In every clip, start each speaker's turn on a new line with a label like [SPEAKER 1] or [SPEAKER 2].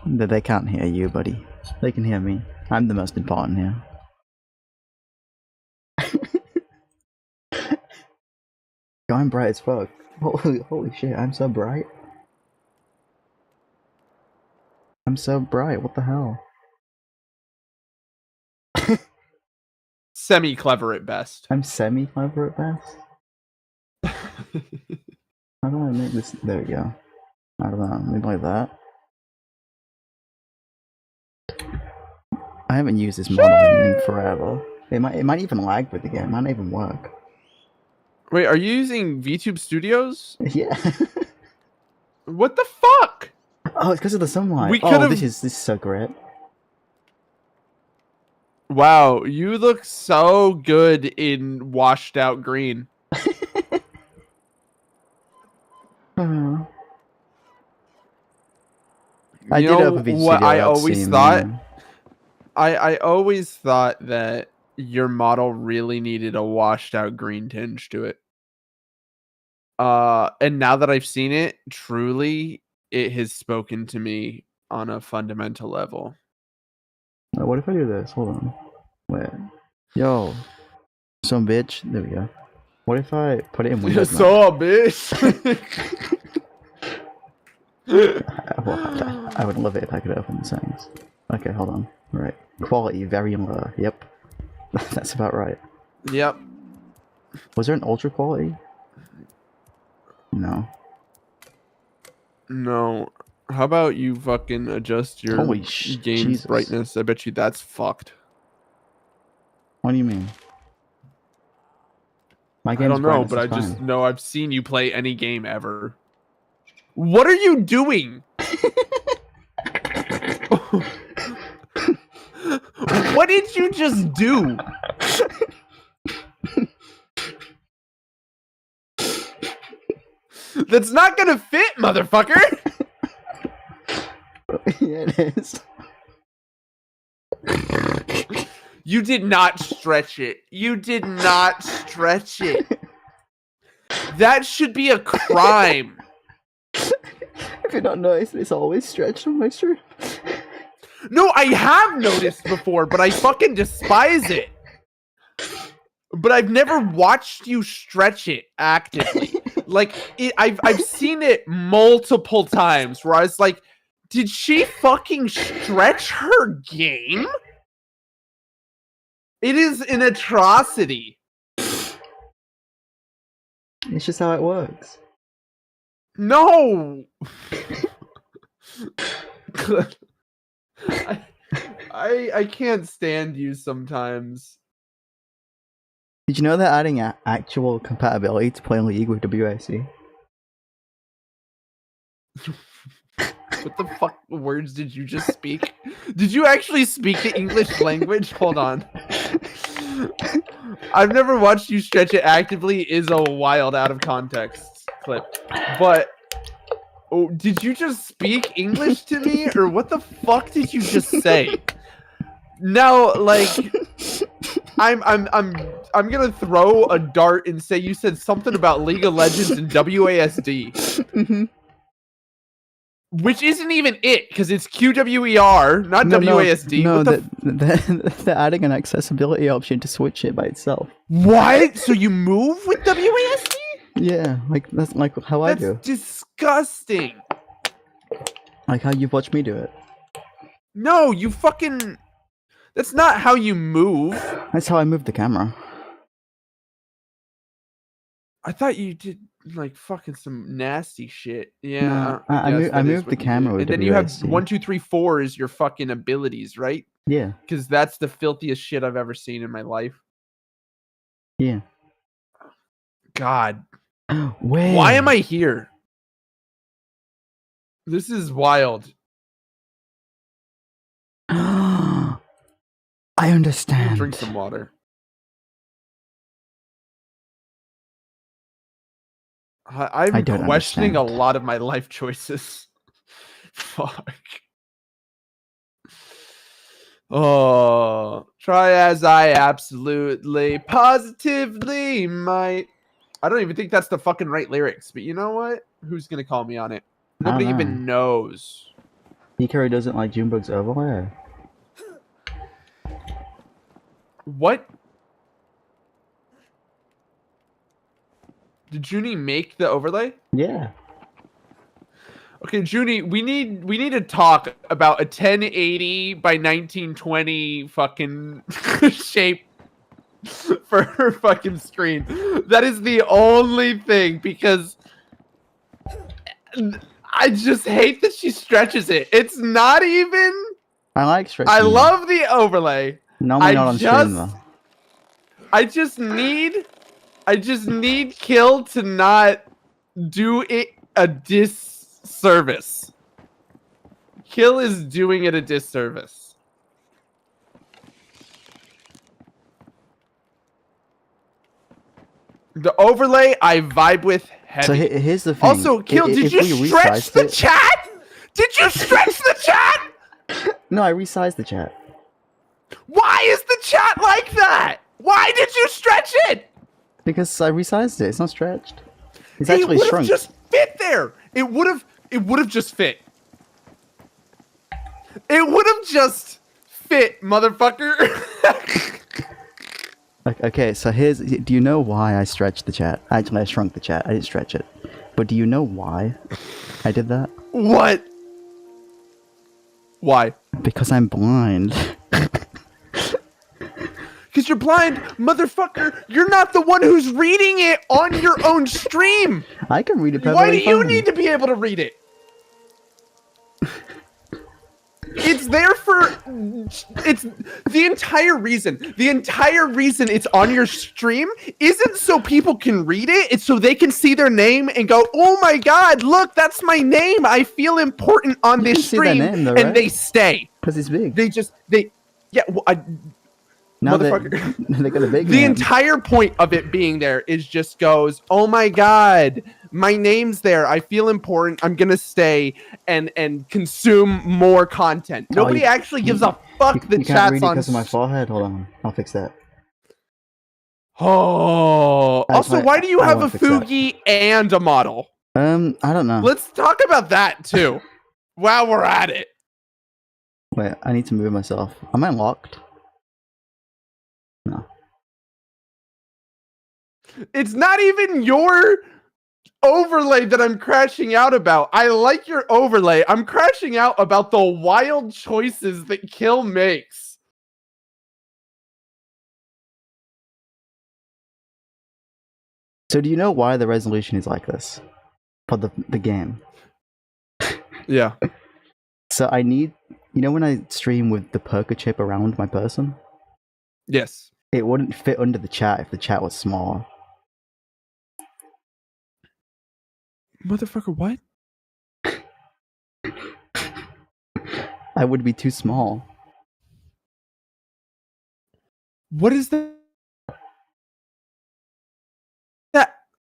[SPEAKER 1] They can't hear you, buddy. They can hear me. I'm the most important here. Yo, I'm bright as fuck. Holy shit, I'm so bright. I'm so bright, what the hell?
[SPEAKER 2] Semi-clever at best.
[SPEAKER 1] I'm semi-clever at best? How do I make this? There we go. I don't know, maybe like that. I haven't used this model in forever. It might even lag with the game. It might not even work.
[SPEAKER 2] Wait, are you using VTube Studios?
[SPEAKER 1] Yeah.
[SPEAKER 2] What the fuck?
[SPEAKER 1] Oh, it's because of the sunlight. This is so great.
[SPEAKER 2] Wow, you look so good in washed out green.
[SPEAKER 1] I did open VTube
[SPEAKER 2] what
[SPEAKER 1] Studio
[SPEAKER 2] I always
[SPEAKER 1] scene,
[SPEAKER 2] thought.
[SPEAKER 1] yeah.
[SPEAKER 2] I always thought that your model really needed a washed out green tinge to it. And now that I've seen it, truly, it has spoken to me on a fundamental level.
[SPEAKER 1] What if I do this? Hold on. Wait. Yo. Some bitch. There we go. What if I put it in Windows?
[SPEAKER 2] So bitch.
[SPEAKER 1] I would love it if I could open the settings. Okay, hold on. Right. Quality very low. Yep. That's about right.
[SPEAKER 2] Yep.
[SPEAKER 1] Was there an ultra quality? No.
[SPEAKER 2] No. How about you fucking adjust your game's brightness? I bet you that's fucked.
[SPEAKER 1] What do you mean?
[SPEAKER 2] I don't know, but I just know I've seen you play any game ever. What are you doing? What did you just do? That's not gonna fit, motherfucker!
[SPEAKER 1] Yeah, it is.
[SPEAKER 2] You did not stretch it. You did not stretch it. That should be a crime.
[SPEAKER 1] If you don't notice, it's always stretched on my stream.
[SPEAKER 2] No, I have noticed before, but I fucking despise it. But I've never watched you stretch it actively. Like, I've seen it multiple times where I was like, did she fucking stretch her game? It is an atrocity.
[SPEAKER 1] It's just how it works.
[SPEAKER 2] No! I can't stand you sometimes.
[SPEAKER 1] Did you know they're adding actual compatibility to play League with WAC?
[SPEAKER 2] What the fuck words did you just speak? Did you actually speak the English language? Hold on. I've never watched you stretch it actively is a wild out of context clip. But did you just speak English to me? Or what the fuck did you just say? Now, like, I'm gonna throw a dart and say you said something about League of Legends and WASD.
[SPEAKER 1] Mm-hmm.
[SPEAKER 2] Which isn't even it, because it's QWER, not WASD.
[SPEAKER 1] No, they're adding an accessibility option to switch it by itself.
[SPEAKER 2] What? So you move with WASD?
[SPEAKER 1] Yeah, like that's like how I do.
[SPEAKER 2] That's disgusting.
[SPEAKER 1] Like how you've watched me do it.
[SPEAKER 2] No, you fucking... That's not how you move.
[SPEAKER 1] That's how I move the camera.
[SPEAKER 2] I thought you did like fucking some nasty shit. Yeah,
[SPEAKER 1] no, I moved the camera with
[SPEAKER 2] and then
[SPEAKER 1] WASD.
[SPEAKER 2] you have 1, 2, 3, 4 is your fucking abilities, right?
[SPEAKER 1] Yeah.
[SPEAKER 2] Because that's the filthiest shit I've ever seen in my life.
[SPEAKER 1] Yeah.
[SPEAKER 2] God.
[SPEAKER 1] Wait.
[SPEAKER 2] Why am I here? This is wild.
[SPEAKER 1] I understand.
[SPEAKER 2] Drink some water. I'm questioning a lot of my life choices. Fuck. Oh, try as I absolutely, positively might. I don't even think that's the fucking right lyrics. But you know what? Who's gonna call me on it?
[SPEAKER 1] I don't
[SPEAKER 2] Nobody
[SPEAKER 1] know.
[SPEAKER 2] even knows.
[SPEAKER 1] Hikari doesn't like Junebug's overlay.
[SPEAKER 2] What? Did Junie make the overlay?
[SPEAKER 1] Yeah.
[SPEAKER 2] Okay, Junie, we need to talk about a 1080 by 1920 fucking shape for her fucking screen. That is the only thing, because I just hate that she stretches it. It's not even.
[SPEAKER 1] I like stretching.
[SPEAKER 2] I love the overlay.
[SPEAKER 1] Normally not on stream though.
[SPEAKER 2] I just need Kill to not do it a disservice. Kill is doing it a disservice. The overlay I vibe with heavy.
[SPEAKER 1] So here's the thing.
[SPEAKER 2] Also, Kill, did you stretch the chat? Did you stretch the chat?
[SPEAKER 1] No, I resized the chat.
[SPEAKER 2] Why is the chat like that? Why did you stretch it?
[SPEAKER 1] Because I resized it. It's not stretched. It's actually shrunk.
[SPEAKER 2] It would have just fit there. It would have just fit. It would have just fit, motherfucker.
[SPEAKER 1] Okay, so here's. Do you know why I stretched the chat? Actually, I shrunk the chat. I didn't stretch it. But do you know why I did that?
[SPEAKER 2] What? Why?
[SPEAKER 1] Because I'm blind.
[SPEAKER 2] Because you're blind, motherfucker. You're not the one who's reading it on your own stream.
[SPEAKER 1] I can read it perfectly
[SPEAKER 2] Why do you
[SPEAKER 1] fine.
[SPEAKER 2] need to be able to read it? It's there for. It's the entire reason. The entire reason it's on your stream isn't so people can read it. It's so they can see their name and go, "Oh my god, look, that's my name. I feel important on this stream,"
[SPEAKER 1] name, though,
[SPEAKER 2] and
[SPEAKER 1] right?
[SPEAKER 2] they stay.
[SPEAKER 1] Because it's big.
[SPEAKER 2] Yeah. Well,
[SPEAKER 1] Now
[SPEAKER 2] motherfucker.
[SPEAKER 1] They got a big
[SPEAKER 2] The
[SPEAKER 1] name.
[SPEAKER 2] entire point of it being there is just goes, "Oh my god, my name's there. I feel important. I'm gonna stay and consume more content." Nobody actually gives a fuck that
[SPEAKER 1] you can't
[SPEAKER 2] chat's
[SPEAKER 1] read it
[SPEAKER 2] on.
[SPEAKER 1] because of my forehead. Hold on, I'll fix that.
[SPEAKER 2] Oh. Also, why do you
[SPEAKER 1] I
[SPEAKER 2] have a
[SPEAKER 1] won't fix that.
[SPEAKER 2] Fugi and a model?
[SPEAKER 1] I don't know.
[SPEAKER 2] Let's talk about that too. While we're at it.
[SPEAKER 1] Wait, I need to move myself. Am I locked? No.
[SPEAKER 2] It's not even your overlay that I'm crashing out about. I like your overlay. I'm crashing out about the wild choices that Kill makes.
[SPEAKER 1] So do you know why the resolution is like this? For the game.
[SPEAKER 2] Yeah.
[SPEAKER 1] So I need, you know when I stream with the perker chip around my person?
[SPEAKER 2] Yes.
[SPEAKER 1] It wouldn't fit under the chat if the chat was smaller.
[SPEAKER 2] Motherfucker, what?
[SPEAKER 1] I would be too small.
[SPEAKER 2] What does that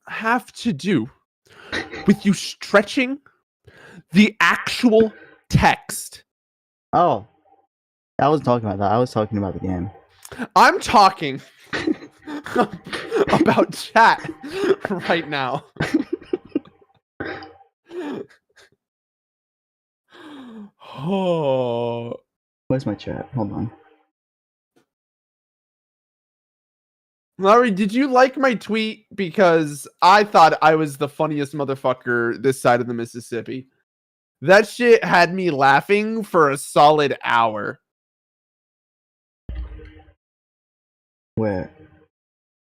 [SPEAKER 2] have to do with you stretching the actual text?
[SPEAKER 1] Oh. I wasn't talking about that. I was talking about the game.
[SPEAKER 2] I'm talking about chat right now. Oh.
[SPEAKER 1] Where's my chat? Hold on.
[SPEAKER 2] Larry, did you like my tweet? Because I thought I was the funniest motherfucker this side of the Mississippi. That shit had me laughing for a solid hour.
[SPEAKER 1] Where?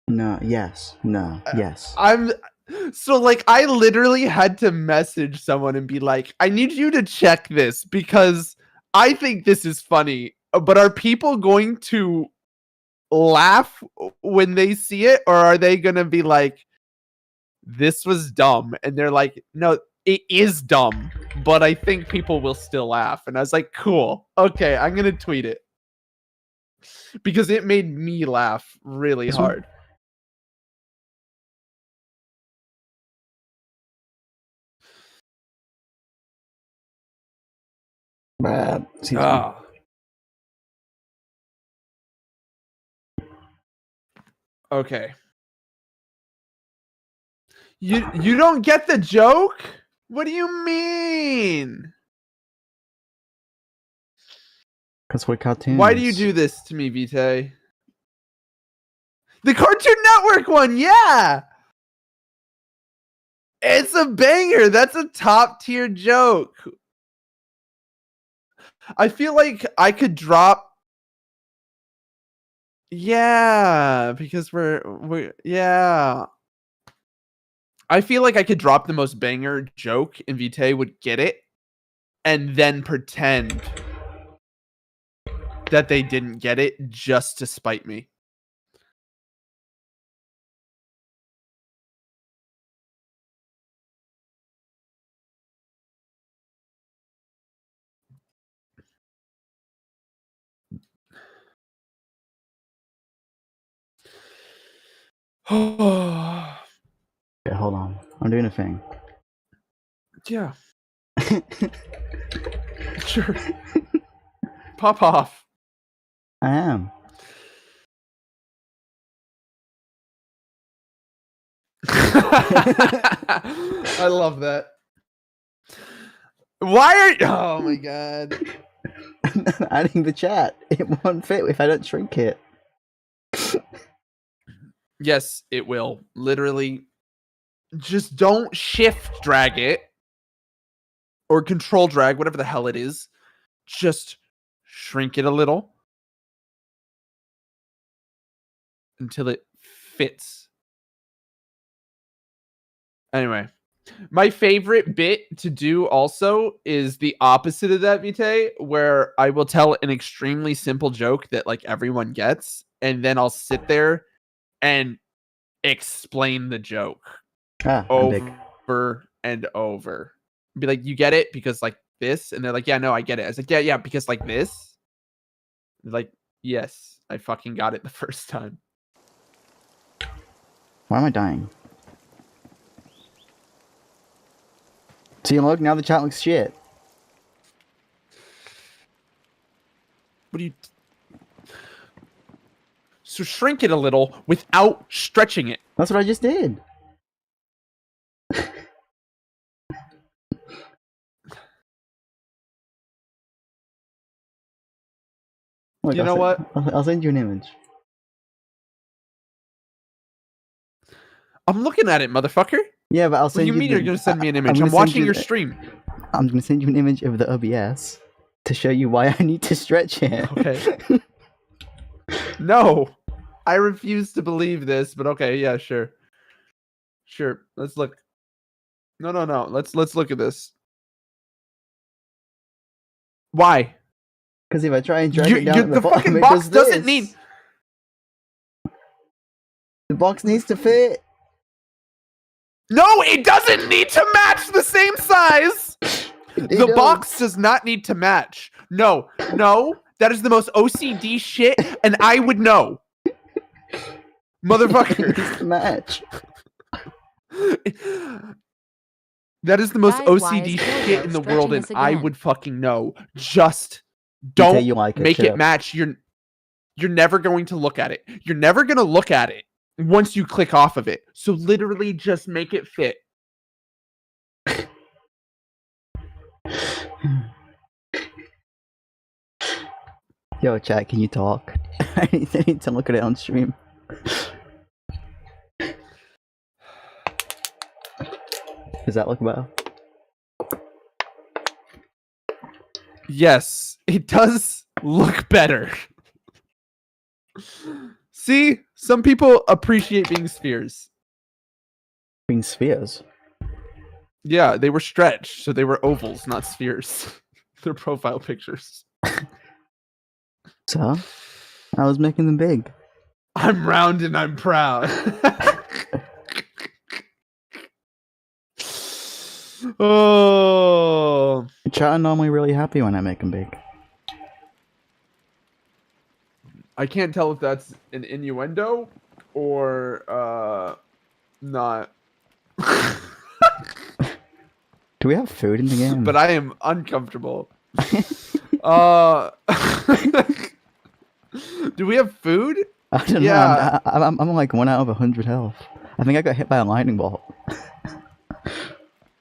[SPEAKER 1] No, yes, no, yes.
[SPEAKER 2] So like I literally had to message someone and be like, I need you to check this because I think this is funny, but are people going to laugh when they see it, or are they gonna be like, this was dumb? And they're like, no, it is dumb, but I think people will still laugh. And I was like, cool, okay, I'm gonna tweet it because it made me laugh really hard. Okay. You don't get the joke? What do you mean?
[SPEAKER 1] Because we're cartoons.
[SPEAKER 2] Why do you do this to me, Vitae? The Cartoon Network one, yeah! It's a banger. That's a top tier joke. I feel like I could drop. Yeah, because we're yeah. I feel like I could drop the most banger joke and Vitae would get it and then pretend that they didn't get it just to spite me.
[SPEAKER 1] Yeah, hold on. I'm doing a thing.
[SPEAKER 2] Yeah. Sure. Pop off.
[SPEAKER 1] I am.
[SPEAKER 2] I love that. Why are you? Oh my god.
[SPEAKER 1] Adding the chat. It won't fit if I don't shrink it.
[SPEAKER 2] Yes, it will. Literally. Just don't shift drag it. Or control drag, whatever the hell it is. Just shrink it a little. Until it fits. Anyway. My favorite bit to do also is the opposite of that, Vitae, where I will tell an extremely simple joke that like everyone gets, and then I'll sit there and explain the joke over and over. Be like, you get it because like this, and they're like, yeah, no, I get it. I was like, yeah, because like this. They're like, yes, I fucking got it the first time.
[SPEAKER 1] Why am I dying? See, look, now the chat looks shit.
[SPEAKER 2] What do you... So shrink it a little without stretching it.
[SPEAKER 1] That's what I just did. Look,
[SPEAKER 2] you know what?
[SPEAKER 1] I'll send you an image.
[SPEAKER 2] I'm looking at it, motherfucker.
[SPEAKER 1] Yeah, but I'll send you.
[SPEAKER 2] What do you mean you're going to send me an image? I'm watching your stream.
[SPEAKER 1] I'm going to send you an image of the OBS to show you why I need to stretch it.
[SPEAKER 2] Okay. No. I refuse to believe this, but okay, yeah, sure. Sure. Let's look. No. Let's look at this. Why?
[SPEAKER 1] Because if I try and drag it down
[SPEAKER 2] the fucking box doesn't need...
[SPEAKER 1] The box needs to fit.
[SPEAKER 2] No, it doesn't need to match the same size. The box does not need to match. No. That is the most OCD shit, and I would know. Motherfucker.
[SPEAKER 1] It needs to match.
[SPEAKER 2] That is the most OCD shit in the world, and I would fucking know. Just don't make it match. You're never going to look at it. You're never going to look at it once you click off of it. So literally just make it fit.
[SPEAKER 1] Yo, chat, can you talk? I need to look at it on stream. Does that look better?
[SPEAKER 2] Yes, it does look better. See? Some people appreciate being spheres.
[SPEAKER 1] Being spheres?
[SPEAKER 2] Yeah, they were stretched, so they were ovals, not spheres. They're profile pictures.
[SPEAKER 1] So? I was making them big.
[SPEAKER 2] I'm round and I'm proud. Oh.
[SPEAKER 1] Chat are normally really happy when I make them big.
[SPEAKER 2] I can't tell if that's an innuendo or not.
[SPEAKER 1] Do we have food in the game?
[SPEAKER 2] But I am uncomfortable. Do we have food?
[SPEAKER 1] I don't know. I'm like 1 out of 100 health. I think I got hit by a lightning bolt.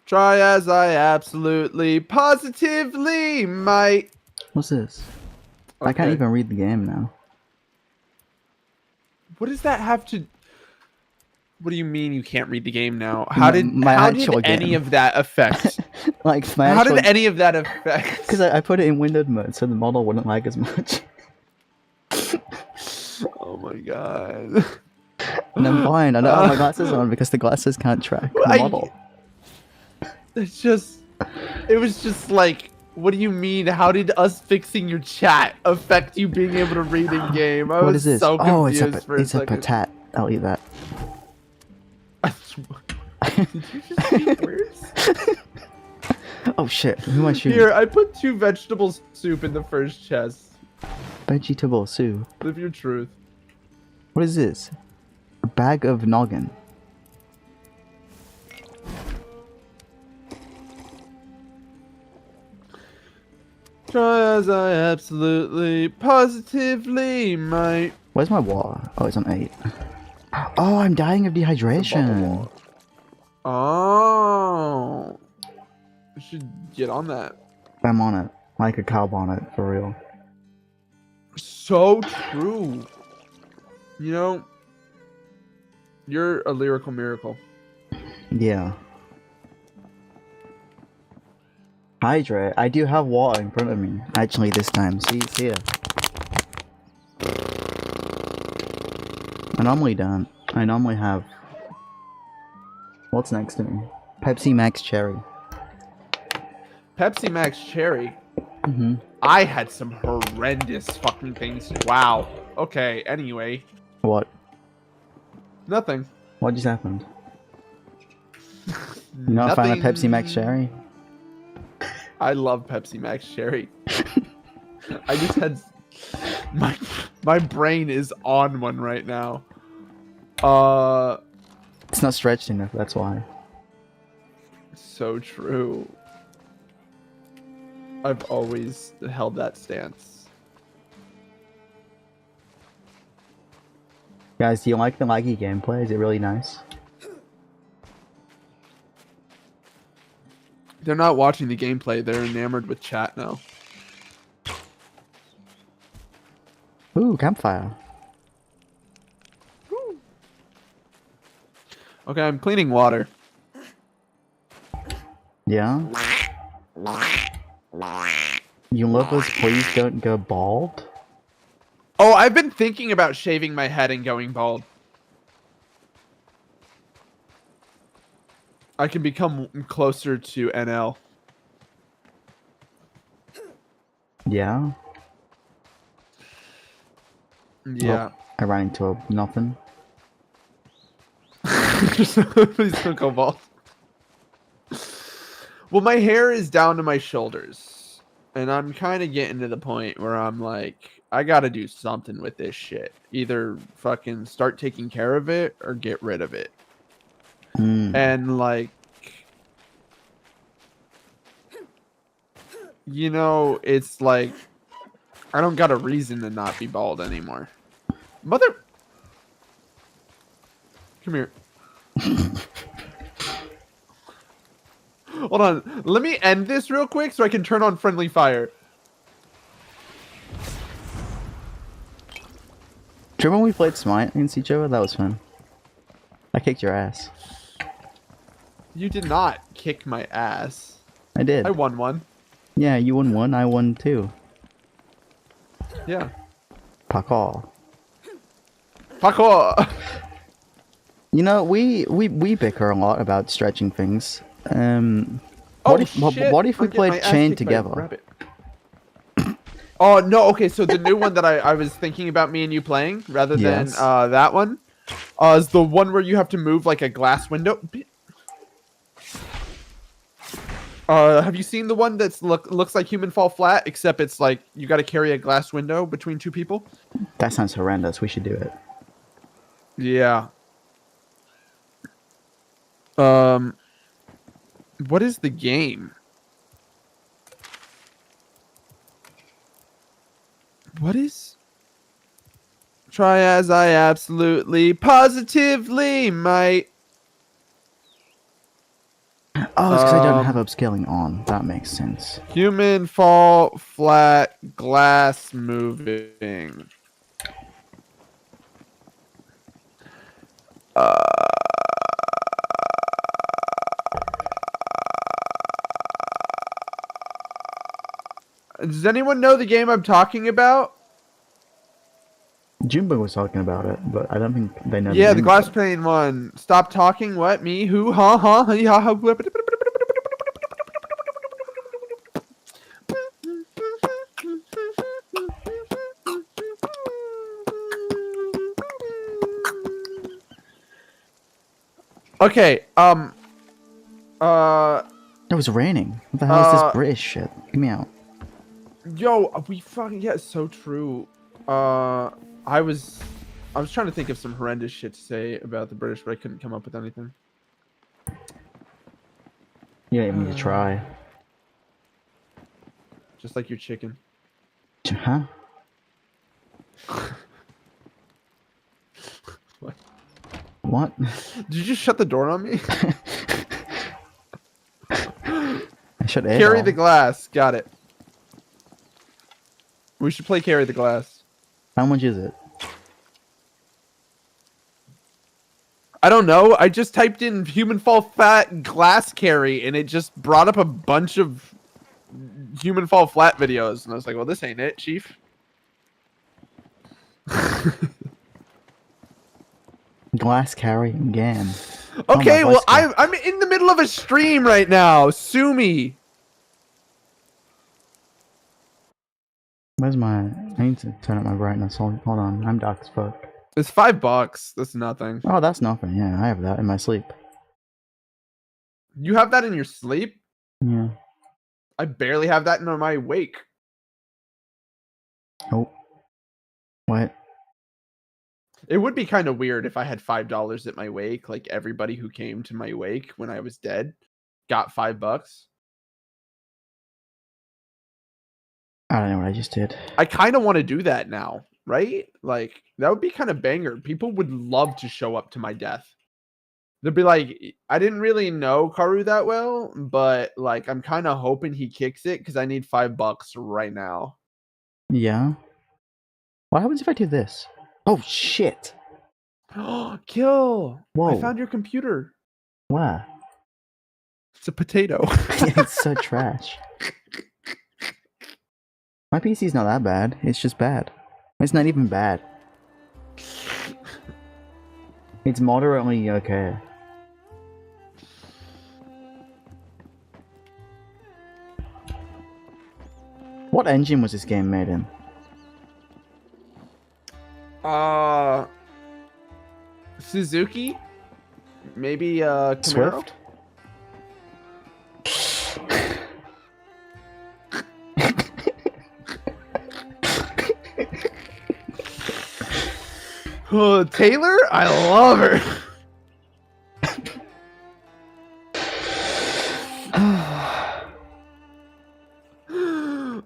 [SPEAKER 2] Try as I absolutely, positively might.
[SPEAKER 1] What's this? I can't
[SPEAKER 2] Okay.
[SPEAKER 1] even read the game now.
[SPEAKER 2] What does that have to? What do you mean you can't read the game now? How did
[SPEAKER 1] My actual
[SPEAKER 2] any
[SPEAKER 1] game.
[SPEAKER 2] of that affect?
[SPEAKER 1] Like my
[SPEAKER 2] How
[SPEAKER 1] actual...
[SPEAKER 2] did any of that affect?
[SPEAKER 1] Because I put it in windowed mode so the model wouldn't lag as much.
[SPEAKER 2] Oh my god.
[SPEAKER 1] And I'm blind. I don't have my glasses on because the glasses can't track the model.
[SPEAKER 2] It's just, it was just like, what do you mean? How did us fixing your chat affect you being able to read in game? I
[SPEAKER 1] What
[SPEAKER 2] was
[SPEAKER 1] is this?
[SPEAKER 2] so
[SPEAKER 1] Oh, it's
[SPEAKER 2] confused for a
[SPEAKER 1] a
[SPEAKER 2] second.
[SPEAKER 1] patat. I'll eat that.
[SPEAKER 2] Did you just speak words?
[SPEAKER 1] Oh shit, who am I shooting?
[SPEAKER 2] Here, I put 2 vegetable soup in the first chest.
[SPEAKER 1] Vegetable soup.
[SPEAKER 2] Live your truth.
[SPEAKER 1] What is this? A bag of noggin.
[SPEAKER 2] Try as I absolutely, positively might.
[SPEAKER 1] Where's my water? Oh, it's on 8. Oh, I'm dying of dehydration.
[SPEAKER 2] Oh. You should get on that.
[SPEAKER 1] I'm on it. Like a cow bonnet, for real.
[SPEAKER 2] So true. You know, you're a lyrical miracle.
[SPEAKER 1] Yeah. Hydrate. I do have water in front of me. Actually, this time. See, it's here. I normally don't. I normally have... What's next to me? Pepsi Max Cherry.
[SPEAKER 2] Pepsi Max Cherry.
[SPEAKER 1] Mm-hmm.
[SPEAKER 2] I had some horrendous fucking things. Wow. Okay, anyway.
[SPEAKER 1] What?
[SPEAKER 2] Nothing.
[SPEAKER 1] What just happened? You not a fan of Pepsi Max Cherry?
[SPEAKER 2] I love Pepsi Max Cherry. I just had... My brain is on one right now.
[SPEAKER 1] It's not stretched enough, that's why.
[SPEAKER 2] So true. I've always held that stance.
[SPEAKER 1] Guys, do you like the laggy gameplay? Is it really nice?
[SPEAKER 2] They're not watching the gameplay. They're enamored with chat now.
[SPEAKER 1] Ooh, campfire.
[SPEAKER 2] Woo. Okay, I'm cleaning water.
[SPEAKER 1] Yeah? You lovers, please don't go bald?
[SPEAKER 2] Oh, I've been thinking about shaving my head and going bald. I can become closer to NL.
[SPEAKER 1] Yeah?
[SPEAKER 2] Yeah.
[SPEAKER 1] Oh, I ran into a nothing.
[SPEAKER 2] Please don't go bald. Well, my hair is down to my shoulders. And I'm kind of getting to the point where I'm like, I gotta do something with this shit. Either fucking start taking care of it or get rid of it. And like, you know, it's like, I don't got a reason to not be bald anymore. Mother... Come here. Hold on. Let me end this real quick so I can turn on friendly fire.
[SPEAKER 1] Do you remember when we played Smite against each other? That was fun. I kicked your ass.
[SPEAKER 2] You did not kick my ass.
[SPEAKER 1] I did.
[SPEAKER 2] I won one.
[SPEAKER 1] Yeah, you won one, I won two.
[SPEAKER 2] Yeah.
[SPEAKER 1] Parkour.
[SPEAKER 2] Parkour!
[SPEAKER 1] You know, we bicker a lot about stretching things. What if we played Chain together?
[SPEAKER 2] Oh, no, okay, so the new one that I was thinking about me and you playing, rather than that one, is the one where you have to move like a glass window. Have you seen the one that's looks like Human Fall Flat, except it's like you got to carry a glass window between two people?
[SPEAKER 1] That sounds horrendous. We should do it.
[SPEAKER 2] Yeah. What is the game? What is? Try as I absolutely, positively might.
[SPEAKER 1] Oh, it's because I don't have upscaling on. That makes sense.
[SPEAKER 2] Human fall flat glass moving. Does anyone know the game I'm talking about?
[SPEAKER 1] Junebug was talking about it, but I don't think they know.
[SPEAKER 2] Yeah, the glass pane one. Stop talking. What? Me? Who? Huh? Huh? Okay.
[SPEAKER 1] It was raining. What the hell is this British shit? Get me out.
[SPEAKER 2] Yo, we fucking it's so true. I was trying to think of some horrendous shit to say about the British, but I couldn't come up with anything.
[SPEAKER 1] You don't even need to try.
[SPEAKER 2] Just like your chicken.
[SPEAKER 1] Huh?
[SPEAKER 2] What?
[SPEAKER 1] What?
[SPEAKER 2] Did you just shut the door on me?
[SPEAKER 1] I should
[SPEAKER 2] Carry the glass. Got it. We should play carry the glass.
[SPEAKER 1] How much is it?
[SPEAKER 2] I don't know. I just typed in human fall flat glass carry and it just brought up a bunch of human fall flat videos. And I was like, well, this ain't it, chief.
[SPEAKER 1] Glass carry again.
[SPEAKER 2] Okay, well, I'm in the middle of a stream right now. Sue me.
[SPEAKER 1] Where's my... I need to turn up my brightness. Hold on. I'm dark as fuck.
[SPEAKER 2] It's $5. That's nothing.
[SPEAKER 1] Oh, that's nothing. Yeah, I have that in my sleep.
[SPEAKER 2] You have that in your sleep?
[SPEAKER 1] Yeah.
[SPEAKER 2] I barely have that in my wake.
[SPEAKER 1] Oh. What?
[SPEAKER 2] It would be kind of weird if I had $5 at my wake. Like everybody who came to my wake when I was dead got $5.
[SPEAKER 1] I don't know what I just did.
[SPEAKER 2] I kind of want to do that now, right? Like that would be kind of banger. People would love to show up to my death. They'd be like, I didn't really know Karu that well, but like I'm kind of hoping he kicks it because I need $5 right now.
[SPEAKER 1] Yeah. What happens if I do this? Oh shit!
[SPEAKER 2] Kill!
[SPEAKER 1] Whoa!
[SPEAKER 2] I found your computer.
[SPEAKER 1] Where?
[SPEAKER 2] It's a potato.
[SPEAKER 1] It's so trash. My PC's not that bad. It's just bad. It's not even bad. It's moderately okay. What engine was this game made in?
[SPEAKER 2] Suzuki? Maybe Camaro?
[SPEAKER 1] Swift?
[SPEAKER 2] Oh, Taylor? I love her.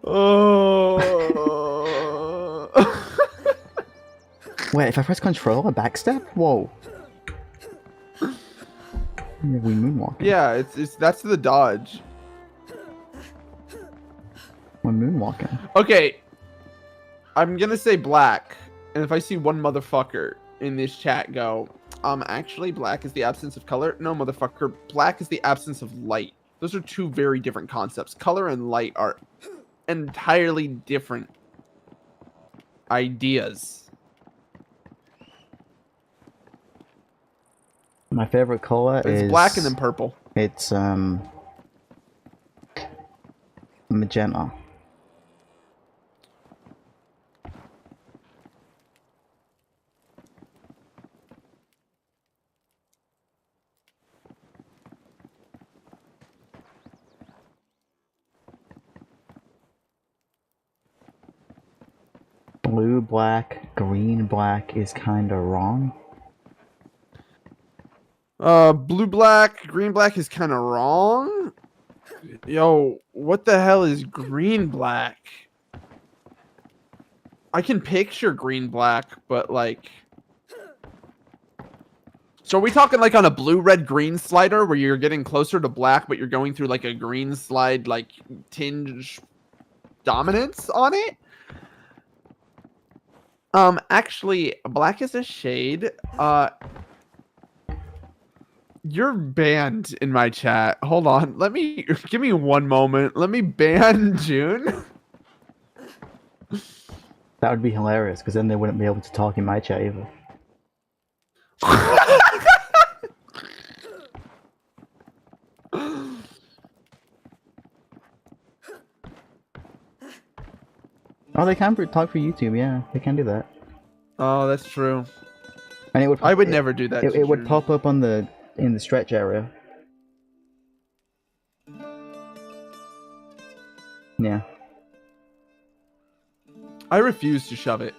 [SPEAKER 2] Oh.
[SPEAKER 1] Wait, if I press control, a backstep? Whoa. We moonwalking.
[SPEAKER 2] Yeah, it's that's the dodge.
[SPEAKER 1] We're moonwalking.
[SPEAKER 2] Okay. I'm gonna say black. And if I see one motherfucker in this chat go, actually black is the absence of color. No, motherfucker, black is the absence of light. Those are two very different concepts. Color and light are entirely different ideas.
[SPEAKER 1] My favorite color is
[SPEAKER 2] black and then purple.
[SPEAKER 1] It's magenta. Blue, black, green, black is kinda wrong.
[SPEAKER 2] Blue, black, green, black is kind of wrong. Yo, what the hell is green, black? I can picture green, black, but like... So are we talking like on a blue, red, green slider where you're getting closer to black, but you're going through like a green slide, like tinge dominance on it? Actually, black is a shade. You're banned in my chat. Hold on. Give me one moment. Let me ban June.
[SPEAKER 1] That would be hilarious, because then they wouldn't be able to talk in my chat either. Oh, they can talk for YouTube, yeah. They can do that.
[SPEAKER 2] Oh, that's true.
[SPEAKER 1] And it would.
[SPEAKER 2] I would never do that.
[SPEAKER 1] It would pop up on in the stretch area. Yeah.
[SPEAKER 2] I refuse to shove it.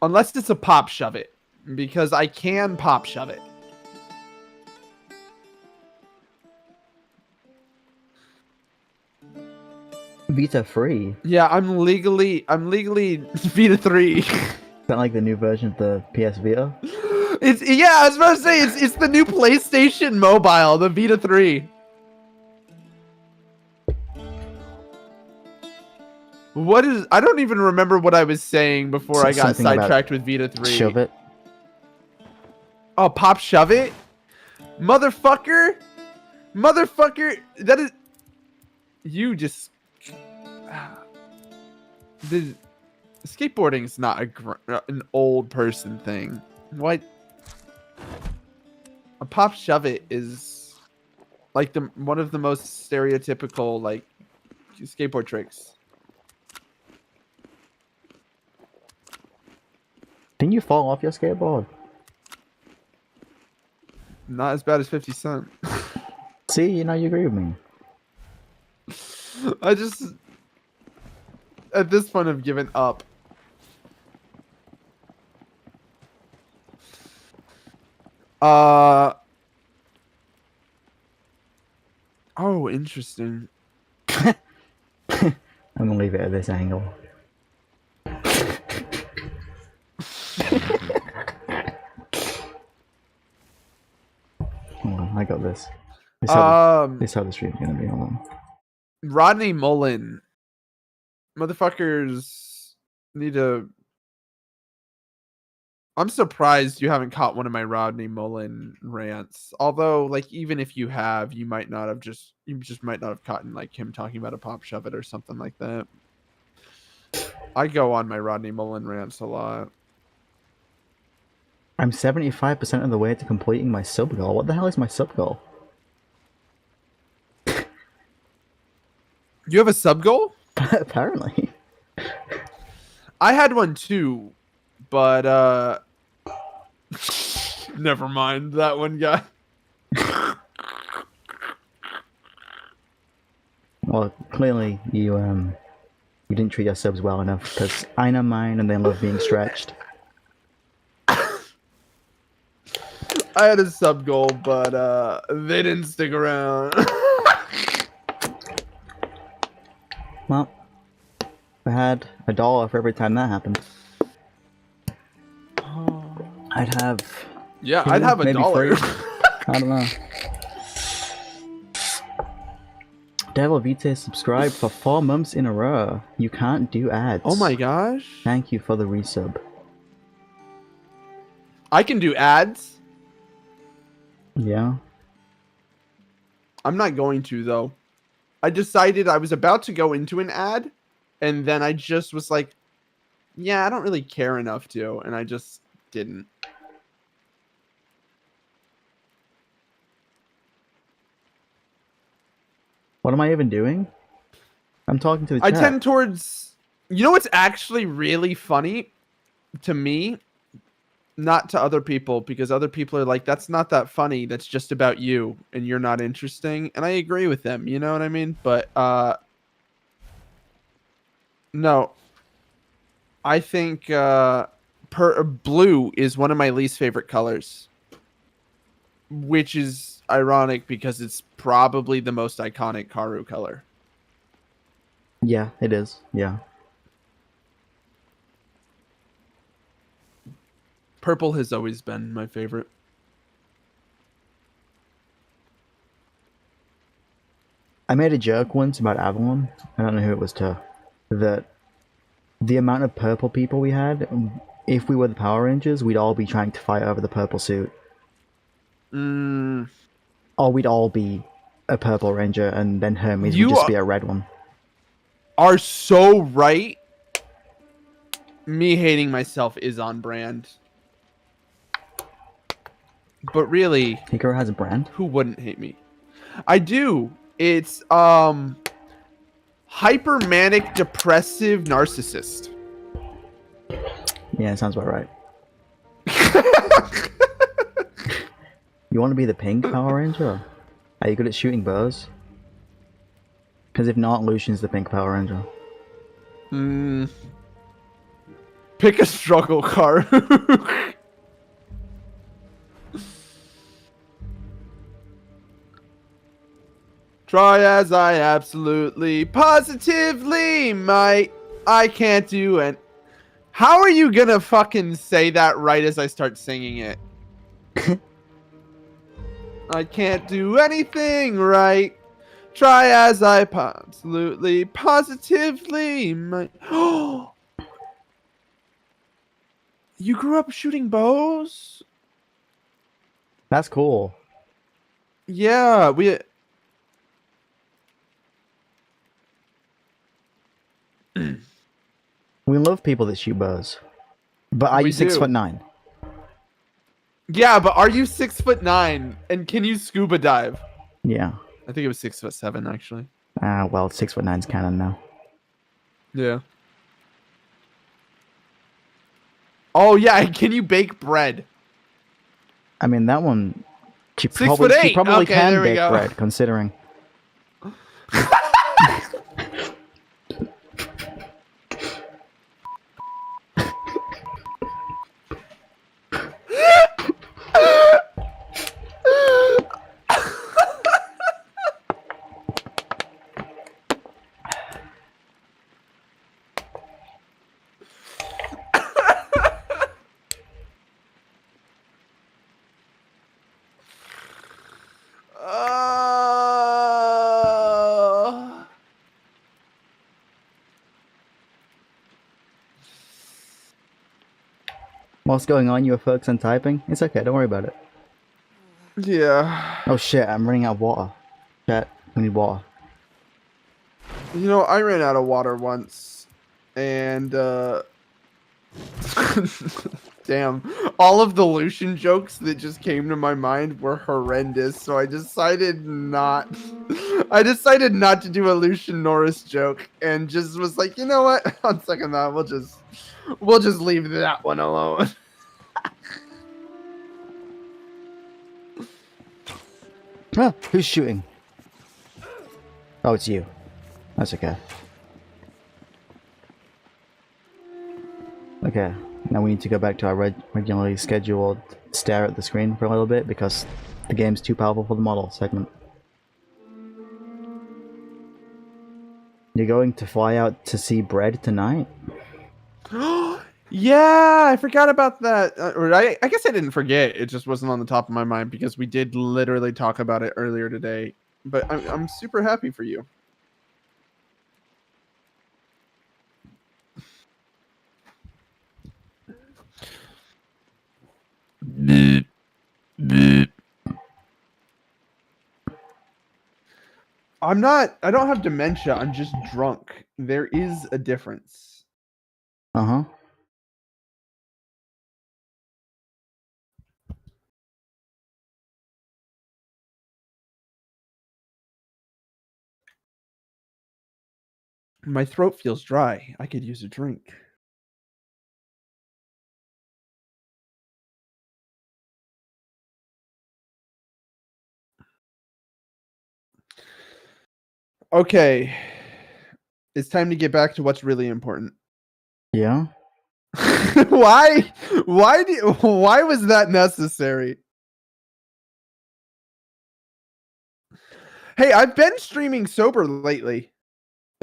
[SPEAKER 2] Unless it's a pop shove it. Because I can pop shove it.
[SPEAKER 1] Vita 3?
[SPEAKER 2] Yeah, I'm legally Vita 3.
[SPEAKER 1] Is that like the new version of the PS Vita?
[SPEAKER 2] Yeah, I was about to say it's the new PlayStation Mobile, the Vita 3. I don't even remember what I was saying before I got sidetracked with Vita 3.
[SPEAKER 1] Shove it.
[SPEAKER 2] Oh, pop shove it? Motherfucker, that is... You just... The skateboarding is not an old person thing. What? A pop shove it is like one of the most stereotypical like skateboard tricks.
[SPEAKER 1] Didn't you fall off your skateboard?
[SPEAKER 2] Not as bad as 50 Cent.
[SPEAKER 1] See, you agree with me.
[SPEAKER 2] I just, at this point, I've given up. Oh, interesting.
[SPEAKER 1] I'm gonna leave it at this angle. Hold on, I got this. This how the stream's gonna be. Hold on.
[SPEAKER 2] Rodney Mullen. Motherfuckers need to... I'm surprised you haven't caught one of my Rodney Mullen rants. Although, like, even if you have, you might not have you just might not have caught like him talking about a pop shove it or something like that. I go on my Rodney Mullen rants a lot.
[SPEAKER 1] I'm 75% of the way to completing my sub goal. What the hell is my sub goal?
[SPEAKER 2] You have a sub goal?
[SPEAKER 1] Apparently.
[SPEAKER 2] I had one too, but never mind that one guy.
[SPEAKER 1] Well, clearly you didn't treat your subs well enough, because I know mine and they love being stretched.
[SPEAKER 2] I had a sub goal, but they didn't stick around.
[SPEAKER 1] Well, I had $1 for every time that happened. I'd have...
[SPEAKER 2] Yeah, I'd have $1.
[SPEAKER 1] I don't know. Devil Vita subscribed for 4 months in a row. You can't do ads.
[SPEAKER 2] Oh my gosh.
[SPEAKER 1] Thank you for the resub.
[SPEAKER 2] I can do ads?
[SPEAKER 1] Yeah.
[SPEAKER 2] I'm not going to, though. I decided I was about to go into an ad, and then I just was like, yeah, I don't really care enough to, and I just didn't.
[SPEAKER 1] What am I even doing? I'm talking to the chat.
[SPEAKER 2] I tend towards... You know what's actually really funny to me? Not to other people, because other people are like, that's not that funny. That's just about you, and you're not interesting. And I agree with them, you know what I mean? But, no. I think blue is one of my least favorite colors. Which is ironic, because it's probably the most iconic Karu color.
[SPEAKER 1] Yeah, it is. Yeah.
[SPEAKER 2] Purple has always been my favorite.
[SPEAKER 1] I made a joke once about Avalon. I don't know who it was to. That the amount of purple people we had, if we were the Power Rangers, we'd all be trying to fight over the purple suit. Or we'd all be a purple ranger, and then Hermes would just be a red one.
[SPEAKER 2] Are so right. Me hating myself is on brand. But really,
[SPEAKER 1] Hikaru has a brand?
[SPEAKER 2] Who wouldn't hate me? I do. It's hypermanic depressive narcissist.
[SPEAKER 1] Yeah, sounds about right. You want to be the pink Power Ranger? Are you good at shooting bows? Because if not, Lucian's the pink Power Ranger.
[SPEAKER 2] Pick a struggle card. Try as I absolutely, positively might. I can't do it. How are you gonna fucking say that right as I start singing it? I can't do anything right. Try as I absolutely, positively might. You grew up shooting bows?
[SPEAKER 1] That's cool.
[SPEAKER 2] Yeah, we
[SPEAKER 1] love people that shoot bows. But are you 6'9"?
[SPEAKER 2] Yeah, but are you 6'9"? And can you scuba dive?
[SPEAKER 1] Yeah.
[SPEAKER 2] I think it was 6'7" actually.
[SPEAKER 1] Well, 6'9"'s canon now.
[SPEAKER 2] Yeah. Oh yeah, can you bake bread?
[SPEAKER 1] I mean, that one. She
[SPEAKER 2] 6'8".
[SPEAKER 1] probably
[SPEAKER 2] Okay,
[SPEAKER 1] can
[SPEAKER 2] there we
[SPEAKER 1] bake
[SPEAKER 2] go.
[SPEAKER 1] bread, considering. What's going on? You were focused on typing? It's okay, don't worry about it.
[SPEAKER 2] Yeah.
[SPEAKER 1] Oh shit, I'm running out of water. Chat, we need water.
[SPEAKER 2] You know, I ran out of water once. And, damn. All of the Lucian jokes that just came to my mind were horrendous, so I decided not to do a Lucian Norris joke and just was like, you know what? On second thought, we'll just leave that one alone.
[SPEAKER 1] Ah, who's shooting? Oh, it's you. That's okay. Okay, now we need to go back to our regularly scheduled stare at the screen for a little bit because the game's too powerful for the model segment. You're going to fly out to see bread tonight?
[SPEAKER 2] Yeah, I forgot about that. Or I guess I didn't forget. It just wasn't on the top of my mind because we did literally talk about it earlier today. But I'm super happy for you. I don't have dementia. I'm just drunk. There is a difference.
[SPEAKER 1] Uh-huh.
[SPEAKER 2] My throat feels dry. I could use a drink. Okay. It's time to get back to what's really important.
[SPEAKER 1] Yeah?
[SPEAKER 2] Why was that necessary? Hey, I've been streaming sober lately.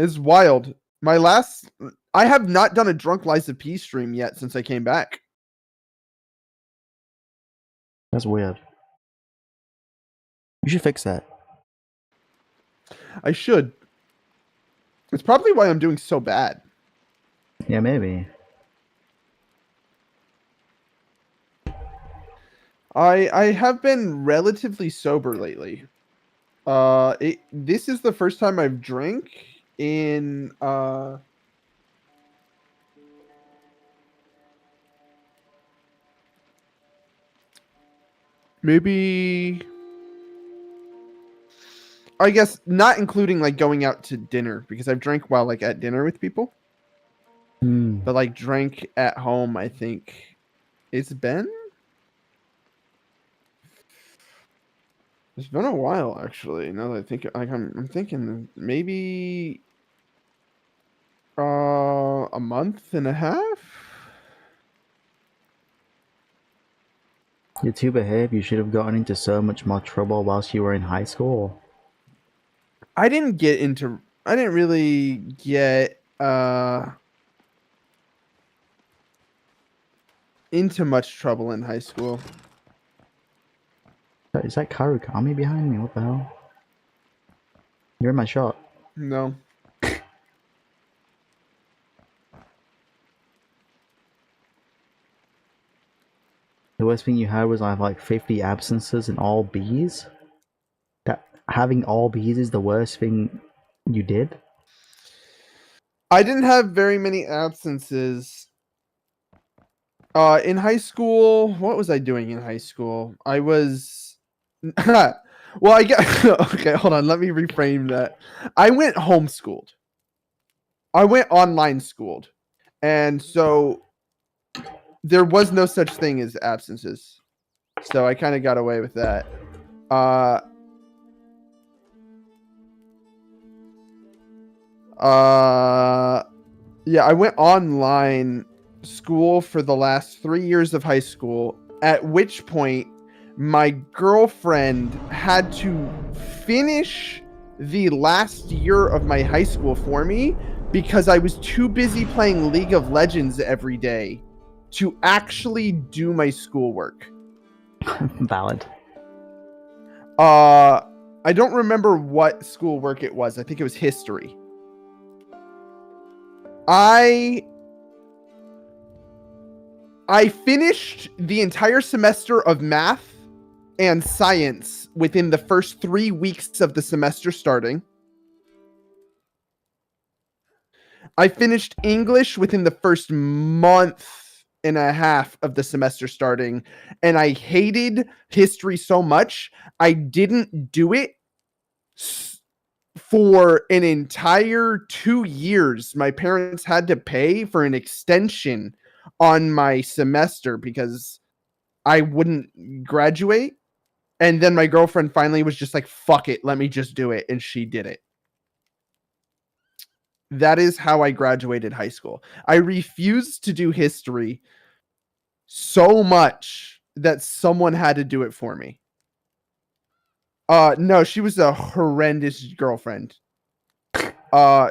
[SPEAKER 2] It's wild. I have not done a drunk Lies of P stream yet since I came back.
[SPEAKER 1] That's weird. You should fix that.
[SPEAKER 2] I should. It's probably why I'm doing so bad.
[SPEAKER 1] Yeah, maybe.
[SPEAKER 2] I have been relatively sober lately. This is the first time I've drank in maybe, I guess not including like going out to dinner, because I've drank while like at dinner with people, but like drank at home. I think it's been a while actually. Now that I think, like I'm thinking maybe a month and a half.
[SPEAKER 1] You're too behaved. You should have gotten into so much more trouble whilst you were in high school.
[SPEAKER 2] I didn't really get into much trouble in high school.
[SPEAKER 1] Is that Karukami behind me? What the hell? You're in my shot.
[SPEAKER 2] No.
[SPEAKER 1] The worst thing you had was I have like 50 absences and all B's? That having all B's is the worst thing you did?
[SPEAKER 2] I didn't have very many absences. In high school, what was I doing in high school? I was well, I get okay, hold on, let me reframe that. I went homeschooled. I went online schooled. And so there was no such thing as absences. So I kind of got away with that. Yeah, I went online school for the last 3 years of high school, at which point my girlfriend had to finish the last year of my high school for me because I was too busy playing League of Legends every day to actually do my schoolwork.
[SPEAKER 1] Valid.
[SPEAKER 2] I don't remember what schoolwork it was. I think it was history. I finished the entire semester of math and science within the first 3 weeks of the semester starting. I finished English within the first month and a half of the semester starting, and I hated history so much, I didn't do it for an entire 2 years. My parents had to pay for an extension on my semester because I wouldn't graduate. And then my girlfriend finally was just like, fuck it, let me just do it. And she did it. That is how I graduated high school. I refused to do history so much that someone had to do it for me. No, she was a horrendous girlfriend.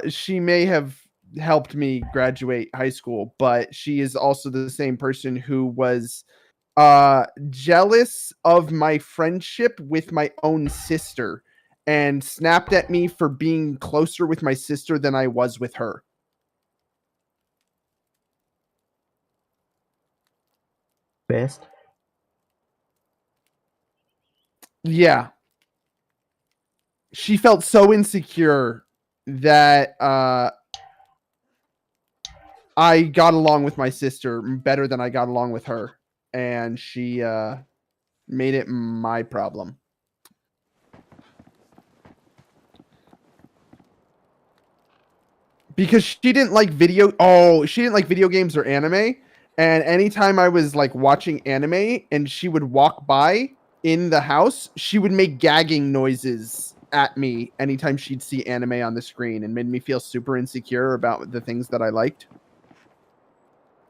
[SPEAKER 2] She may have helped me graduate high school, but she is also the same person who was jealous of my friendship with my own sister and snapped at me for being closer with my sister than I was with her.
[SPEAKER 1] Best?
[SPEAKER 2] Yeah. She felt so insecure that I got along with my sister better than I got along with her. And she made it my problem. Because she didn't like video games or anime. And anytime I was like watching anime and she would walk by in the house, she would make gagging noises at me anytime she'd see anime on the screen, and made me feel super insecure about the things that I liked.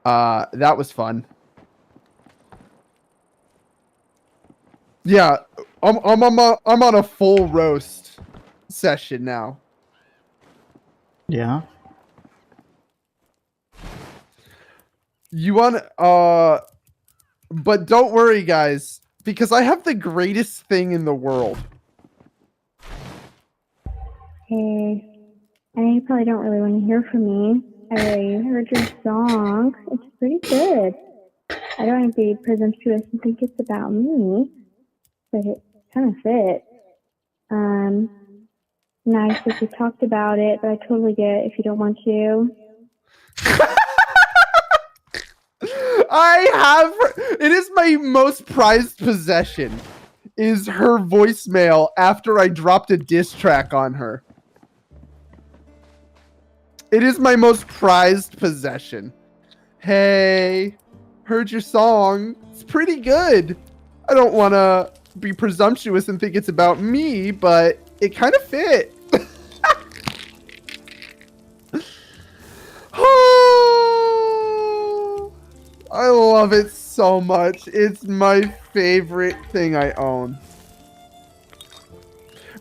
[SPEAKER 2] That was fun. Yeah, I'm on a full roast session now.
[SPEAKER 1] Yeah.
[SPEAKER 2] You want but don't worry, guys. because I have the greatest thing in the world.
[SPEAKER 3] Hey, I know you probably don't really want to hear from me. I heard your song. It's pretty good. I don't want to be presumptuous and think it's about me, but it kind of fits. Nice that you talked about it, but I totally get it if you don't want to.
[SPEAKER 2] I have her. It is my most prized possession. Is her voicemail after I dropped a diss track on her. It is my most prized possession. Hey, heard your song. It's pretty good. I don't want to be presumptuous and think it's about me, but it kind of fit. I love it so much. It's my favorite thing I own.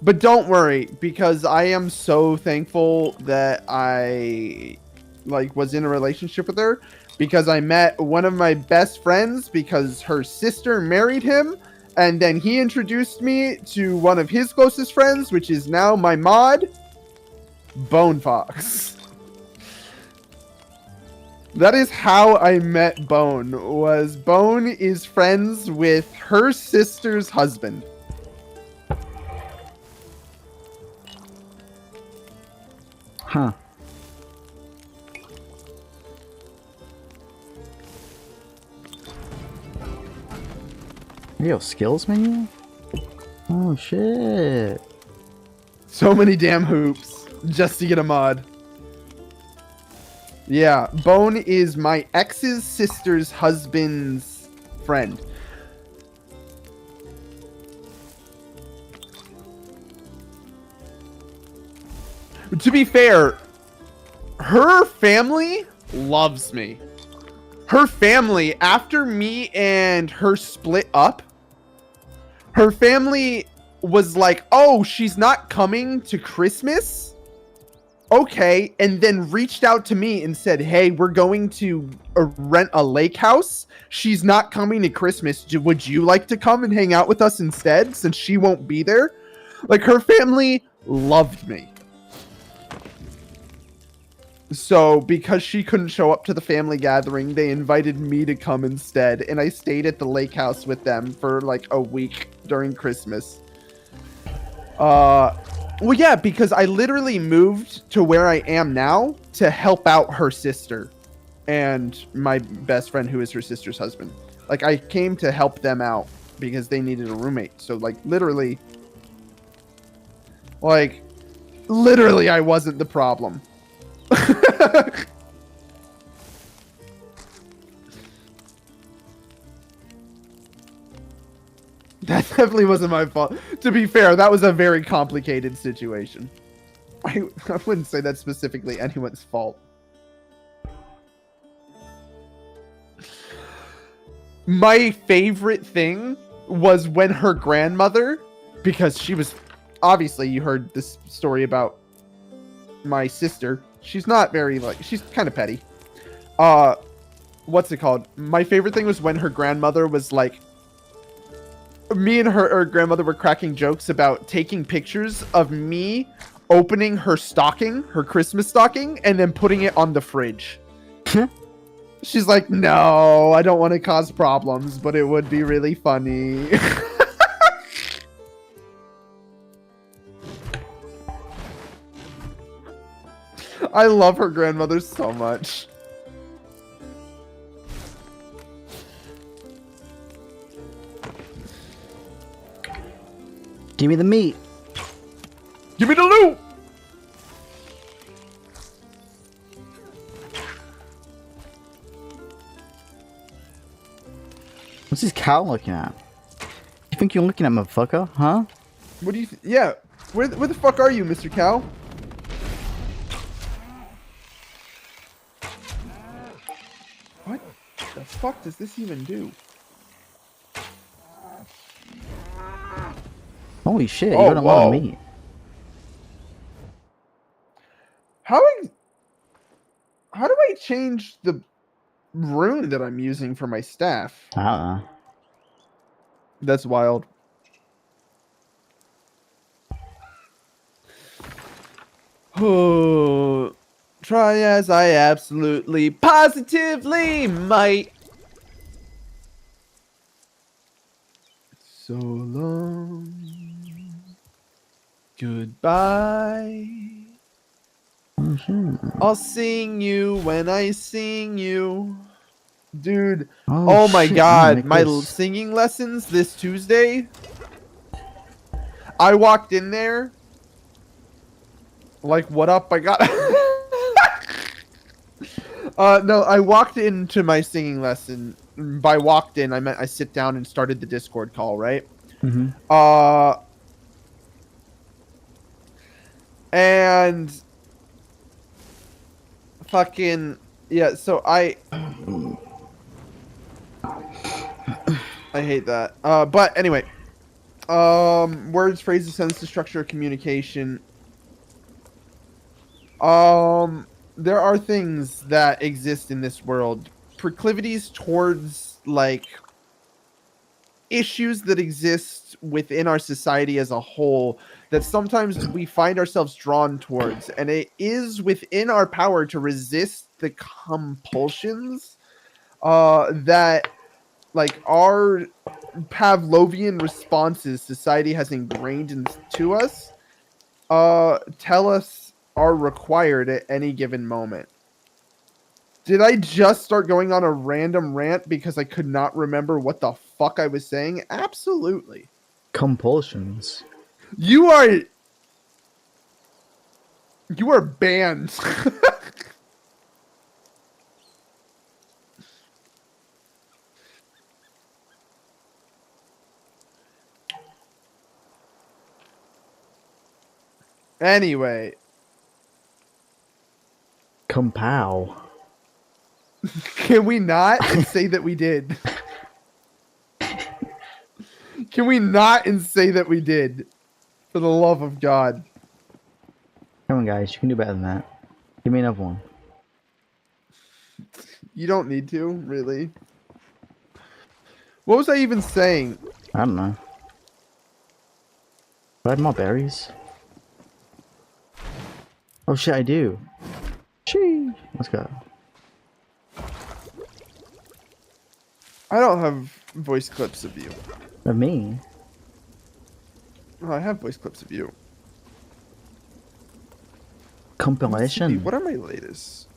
[SPEAKER 2] But don't worry, because I am so thankful that I was in a relationship with her, because I met one of my best friends because her sister married him, and then he introduced me to one of his closest friends, which is now my mod, Bone Fox. That is how I met Bone. Bone is friends with her sister's husband.
[SPEAKER 1] Huh. Yo, skills menu? Oh shit.
[SPEAKER 2] So many damn hoops just to get a mod. Yeah, Bone is my ex's sister's husband's friend. To be fair, her family loves me. Her family, after me and her split up, her family was like, oh, she's not coming to Christmas? Okay, and then reached out to me and said, hey, we're going to rent a lake house. She's not coming to Christmas. Would you like to come and hang out with us instead, since she won't be there? Like, her family loved me. So, because she couldn't show up to the family gathering, they invited me to come instead, and I stayed at the lake house with them for like a week during Christmas. Well, yeah, because I literally moved to where I am now to help out her sister and my best friend who is her sister's husband. Like, I came to help them out because they needed a roommate. So, literally, I wasn't the problem. That definitely wasn't my fault. To be fair, that was a very complicated situation. I wouldn't say that's specifically anyone's fault. My favorite thing was when her grandmother, because she was, obviously you heard this story about my sister. She's not very, she's kind of petty. What's it called? My favorite thing was when her grandmother was like, me and her grandmother were cracking jokes about taking pictures of me opening her stocking, her Christmas stocking, and then putting it on the fridge. She's like, no, I don't want to cause problems, but it would be really funny. I love her grandmother so much.
[SPEAKER 1] Give me the meat.
[SPEAKER 2] Give me the loot!
[SPEAKER 1] What's this cow looking at? You think you're looking at, motherfucker? Huh?
[SPEAKER 2] What do you... Yeah. Where the fuck are you, Mr. Cow? What the fuck does this even do?
[SPEAKER 1] Holy shit, you
[SPEAKER 2] Oh,
[SPEAKER 1] got a lot of
[SPEAKER 2] whoa.
[SPEAKER 1] meat.
[SPEAKER 2] How do I change the rune that I'm using for my staff?
[SPEAKER 1] I don't know.
[SPEAKER 2] That's wild. Oh, try as I absolutely, positively might. So long. Goodbye. I'll sing you when I sing you. Dude, oh my
[SPEAKER 1] shit,
[SPEAKER 2] god,
[SPEAKER 1] man,
[SPEAKER 2] my
[SPEAKER 1] Nicholas.
[SPEAKER 2] singing lessons this Tuesday. I walked in there. Like, what up? I got. No, I walked into my singing lesson. By walked in, I meant I sit down and started the Discord call, right?
[SPEAKER 1] Mm-hmm.
[SPEAKER 2] And fucking yeah, so I hate that. But anyway, words, phrases, sentences, structure, communication. There are things that exist in this world, proclivities towards like issues that exist within our society as a whole that sometimes we find ourselves drawn towards, and it is within our power to resist the compulsions that like our Pavlovian responses society has ingrained into us tell us are required at any given moment. Did I just start going on a random rant because I could not remember what the fuck I was saying? Absolutely.
[SPEAKER 1] Compulsions.
[SPEAKER 2] You are banned. Anyway,
[SPEAKER 1] Compow.
[SPEAKER 2] can we not and say that we did? Can we not and say that we did? For the love of God.
[SPEAKER 1] Come on, guys, you can do better than that. Give me another one.
[SPEAKER 2] You don't need to, really. What was I even saying?
[SPEAKER 1] I don't know. Do I have more berries? Oh shit, I do. Sheesh. Let's go.
[SPEAKER 2] I don't have voice clips of you.
[SPEAKER 1] Of me?
[SPEAKER 2] Oh, I have voice clips of you.
[SPEAKER 1] Compilation?
[SPEAKER 2] What are my latest?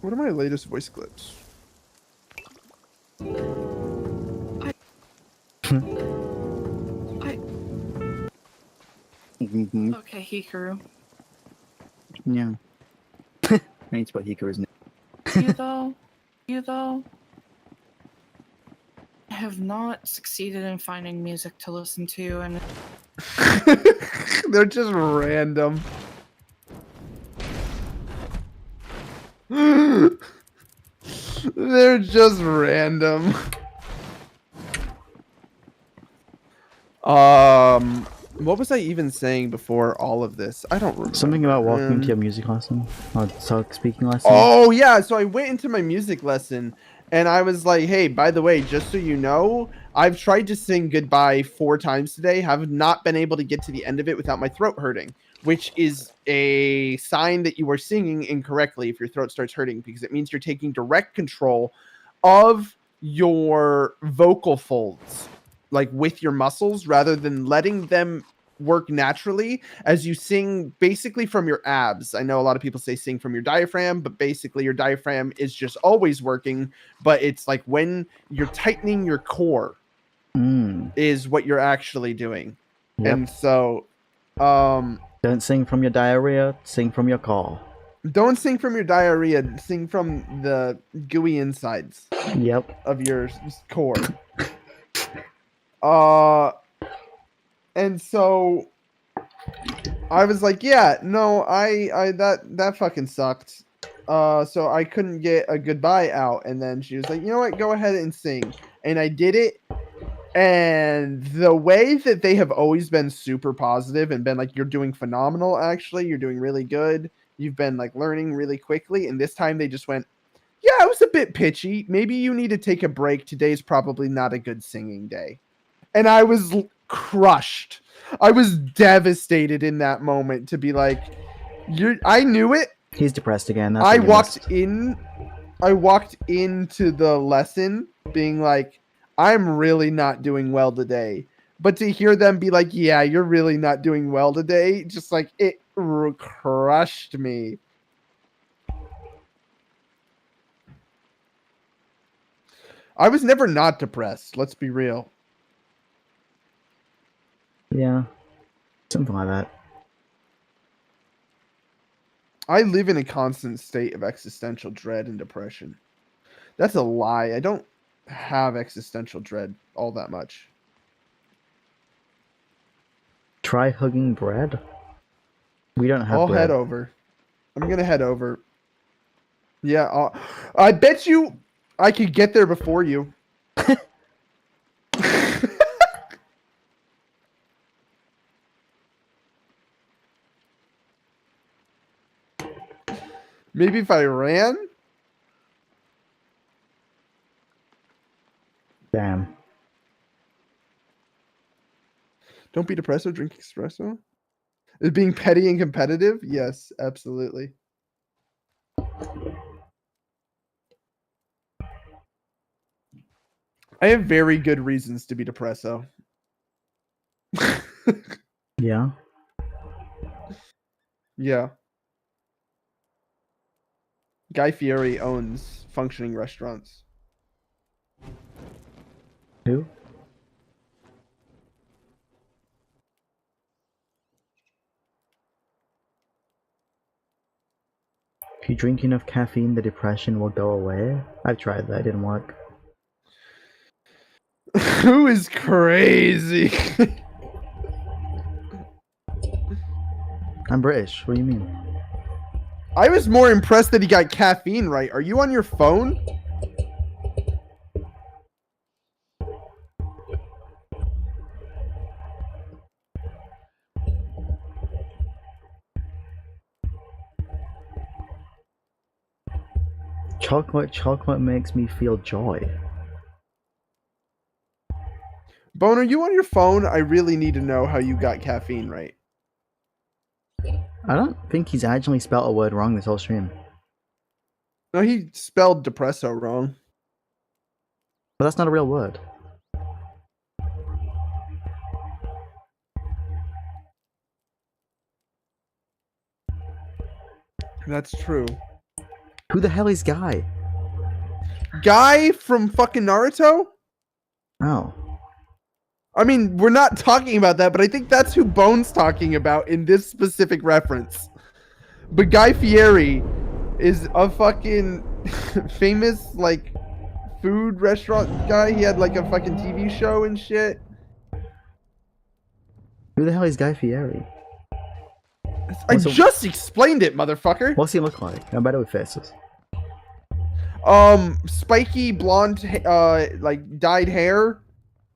[SPEAKER 2] What are my latest voice clips?
[SPEAKER 4] Okay, Hikaru.
[SPEAKER 1] Yeah. I need to put Hikaru's name.
[SPEAKER 4] You though, have not succeeded in finding music to listen to, and
[SPEAKER 2] They're just random. They're just random. What was I even saying before all of this? I don't remember.
[SPEAKER 1] Something about walking into your music lesson? Or speaking lesson?
[SPEAKER 2] Oh, yeah. So I went into my music lesson and I was like, hey, by the way, just so you know, I've tried to sing Goodbye 4 times today, have not been able to get to the end of it without my throat hurting, which is a sign that you are singing incorrectly if your throat starts hurting, because it means you're taking direct control of your vocal folds, like with your muscles, rather than letting them work naturally as you sing basically from your abs. I know a lot of people say sing from your diaphragm, but basically your diaphragm is just always working, but it's like when you're tightening your core is what you're actually doing.
[SPEAKER 1] Yep.
[SPEAKER 2] And so
[SPEAKER 1] don't sing from your diarrhea, sing from your call.
[SPEAKER 2] Don't sing from your diarrhea, sing from the gooey insides of your core. And so I was like, yeah, no, I that fucking sucked. So I couldn't get a goodbye out. And then she was like, you know what, go ahead and sing. And I did it. And the way that they have always been super positive and been like, you're doing phenomenal, actually, you're doing really good. You've been like learning really quickly. And this time they just went, yeah, it was a bit pitchy. Maybe you need to take a break. Today's probably not a good singing day. And I was crushed. I was devastated in that moment to be like, I knew it.
[SPEAKER 1] He's depressed again. That's
[SPEAKER 2] I
[SPEAKER 1] what you
[SPEAKER 2] walked
[SPEAKER 1] missed.
[SPEAKER 2] I walked into the lesson being like, I'm really not doing well today. But to hear them be like, yeah, you're really not doing well today, just like it crushed me. I was never not depressed. Let's be real.
[SPEAKER 1] Yeah, something like that.
[SPEAKER 2] I live in a constant state of existential dread and depression. That's a lie. I don't have existential dread all that much.
[SPEAKER 1] Try hugging bread. We don't have
[SPEAKER 2] I'll
[SPEAKER 1] bread.
[SPEAKER 2] head over. I'm gonna head over. Yeah, I bet you I could get there before you. Maybe if I ran?
[SPEAKER 1] Damn.
[SPEAKER 2] Don't be depressed or drink espresso? Is being petty and competitive? Yes, absolutely. I have very good reasons to be depresso.
[SPEAKER 1] Yeah.
[SPEAKER 2] Yeah. Guy Fieri owns functioning restaurants.
[SPEAKER 1] Who? If you drink enough caffeine, the depression will go away. I've tried that, it didn't work.
[SPEAKER 2] Who is crazy?
[SPEAKER 1] I'm British, what do you mean?
[SPEAKER 2] I was more impressed that he got caffeine right. Are you on your phone?
[SPEAKER 1] Chocolate makes me feel joy.
[SPEAKER 2] Bone, are you on your phone? I really need to know how you got caffeine right.
[SPEAKER 1] I don't think he's actually spelled a word wrong this whole stream.
[SPEAKER 2] No, he spelled depresso wrong.
[SPEAKER 1] But that's not a real word.
[SPEAKER 2] That's true.
[SPEAKER 1] Who the hell is Guy?
[SPEAKER 2] Guy from fucking Naruto?
[SPEAKER 1] Oh.
[SPEAKER 2] I mean, we're not talking about that, but I think that's who Bone's talking about in this specific reference. But Guy Fieri is a fucking famous, like, food restaurant guy. He had, like, a fucking TV show and shit.
[SPEAKER 1] Who the hell is Guy Fieri?
[SPEAKER 2] I just explained it, motherfucker.
[SPEAKER 1] What's he look like? I'm better with faces.
[SPEAKER 2] Spiky blonde, like, dyed hair.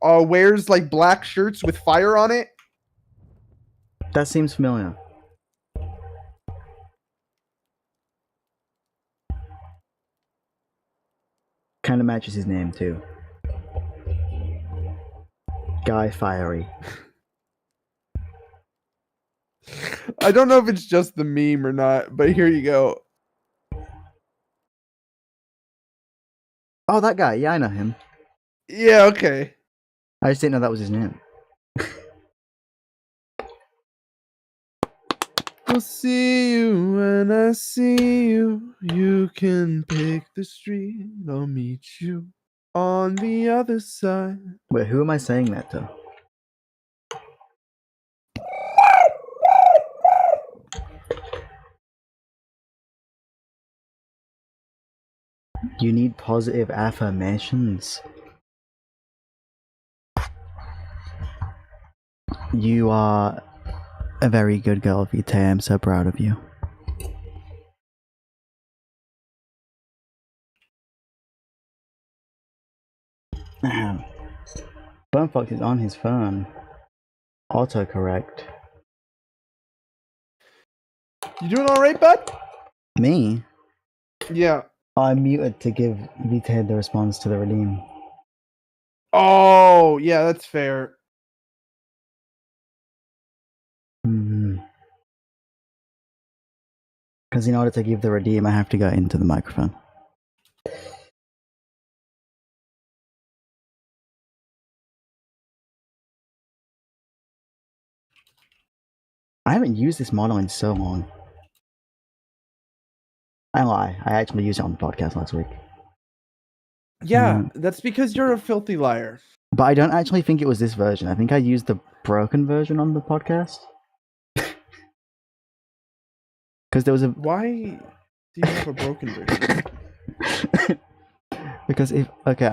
[SPEAKER 2] Wears, like, black shirts with fire on it.
[SPEAKER 1] That seems familiar. Kind of matches his name too. Guy Fieri.
[SPEAKER 2] I don't know if it's just the meme or not, but here you go.
[SPEAKER 1] Oh, that guy. Yeah, I know him.
[SPEAKER 2] Yeah, okay.
[SPEAKER 1] I just didn't know that was his name.
[SPEAKER 2] I'll see you when I see you. You can pick the street. I'll meet you on the other side.
[SPEAKER 1] Wait, who am I saying that to? You need positive affirmations. You are a very good girl, Vitae. I'm so proud of you. Bonefox is on his phone. Autocorrect.
[SPEAKER 2] You doing alright, bud?
[SPEAKER 1] Me?
[SPEAKER 2] Yeah.
[SPEAKER 1] I muted to give Vitae the response to the redeem.
[SPEAKER 2] Oh, yeah, that's fair.
[SPEAKER 1] Because in order to give the redeem, I have to go into the microphone. I haven't used this model in so long. I lie. I actually used it on the podcast last week.
[SPEAKER 2] Yeah, that's because you're a filthy liar.
[SPEAKER 1] But I don't actually think it was this version. I think I used the broken version on the podcast. Because there was a...
[SPEAKER 2] Why do you have a broken version?
[SPEAKER 1] Because if... Okay,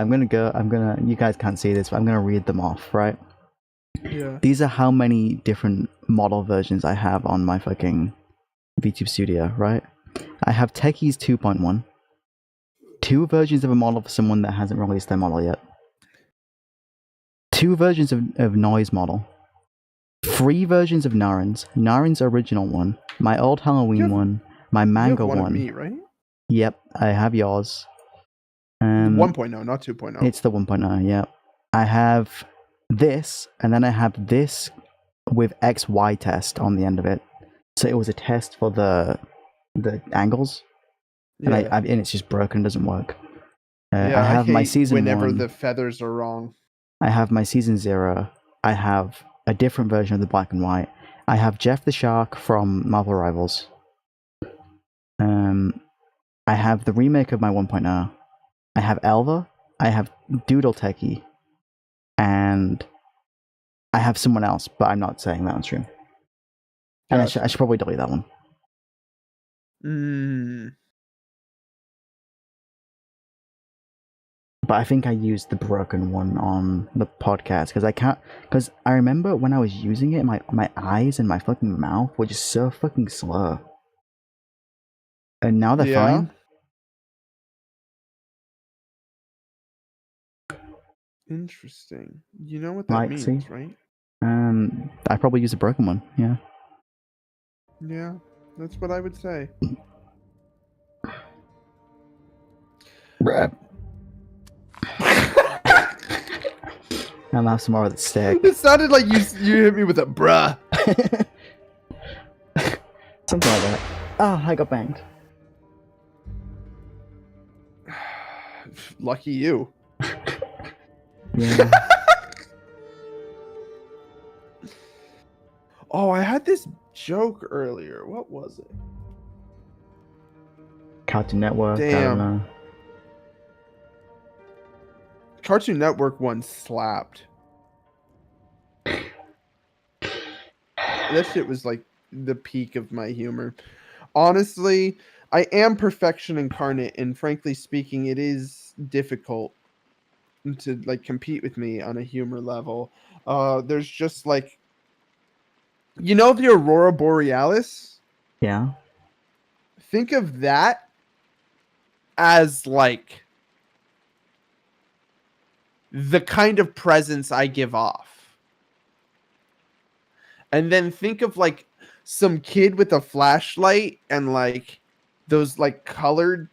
[SPEAKER 1] you guys can't see this, but I'm gonna read them off, right?
[SPEAKER 2] Yeah.
[SPEAKER 1] These are how many different model versions I have on my fucking VTube Studio, right? I have Techies 2.1. 2 versions of a model for someone that hasn't released their model yet. 2 versions of Noise model. 3 versions of Naren's original one, my old Halloween one, my manga
[SPEAKER 2] you have one.
[SPEAKER 1] one.
[SPEAKER 2] Of me, right?
[SPEAKER 1] Yep, I have yours.
[SPEAKER 2] 1.0, not 2.0.
[SPEAKER 1] It's the 1.0, yeah. I have this, and then I have this with XY test on the end of it. So it was a test for the angles,
[SPEAKER 2] Yeah.
[SPEAKER 1] and it's just broken, doesn't work.
[SPEAKER 2] Yeah,
[SPEAKER 1] I have my
[SPEAKER 2] hate
[SPEAKER 1] season
[SPEAKER 2] whenever
[SPEAKER 1] 1.
[SPEAKER 2] the feathers are wrong.
[SPEAKER 1] I have my season 0. I have a different version of the black and white. I have Jeff the Shark from Marvel Rivals. I have the remake of my 1.0. I have Elva. I have Doodle Techie. And I have someone else, but I'm not saying that on stream. And I should probably delete that one. But I think I used the broken one on the podcast because I remember when I was using it, my eyes and my fucking mouth were just so fucking slow. And now they're fine.
[SPEAKER 2] Interesting. You know what that means, right?
[SPEAKER 1] I probably used a broken one, yeah.
[SPEAKER 2] Yeah, that's what I would say.
[SPEAKER 1] I'll have some more of the stick.
[SPEAKER 2] It sounded like you hit me with a bruh.
[SPEAKER 1] Something like that. Oh, I got banged.
[SPEAKER 2] Lucky you.
[SPEAKER 1] Yeah.
[SPEAKER 2] Oh, I had this joke earlier. What was it?
[SPEAKER 1] Cartoon Network.
[SPEAKER 2] Damn.
[SPEAKER 1] I don't know.
[SPEAKER 2] Cartoon Network one slapped. That shit was like the peak of my humor. Honestly, I am perfection incarnate, and frankly speaking, it is difficult to like compete with me on a humor level. There's just like, you know, the Aurora Borealis?
[SPEAKER 1] Yeah.
[SPEAKER 2] Think of that as like the kind of presence I give off. And then think of like some kid with a flashlight and like those like colored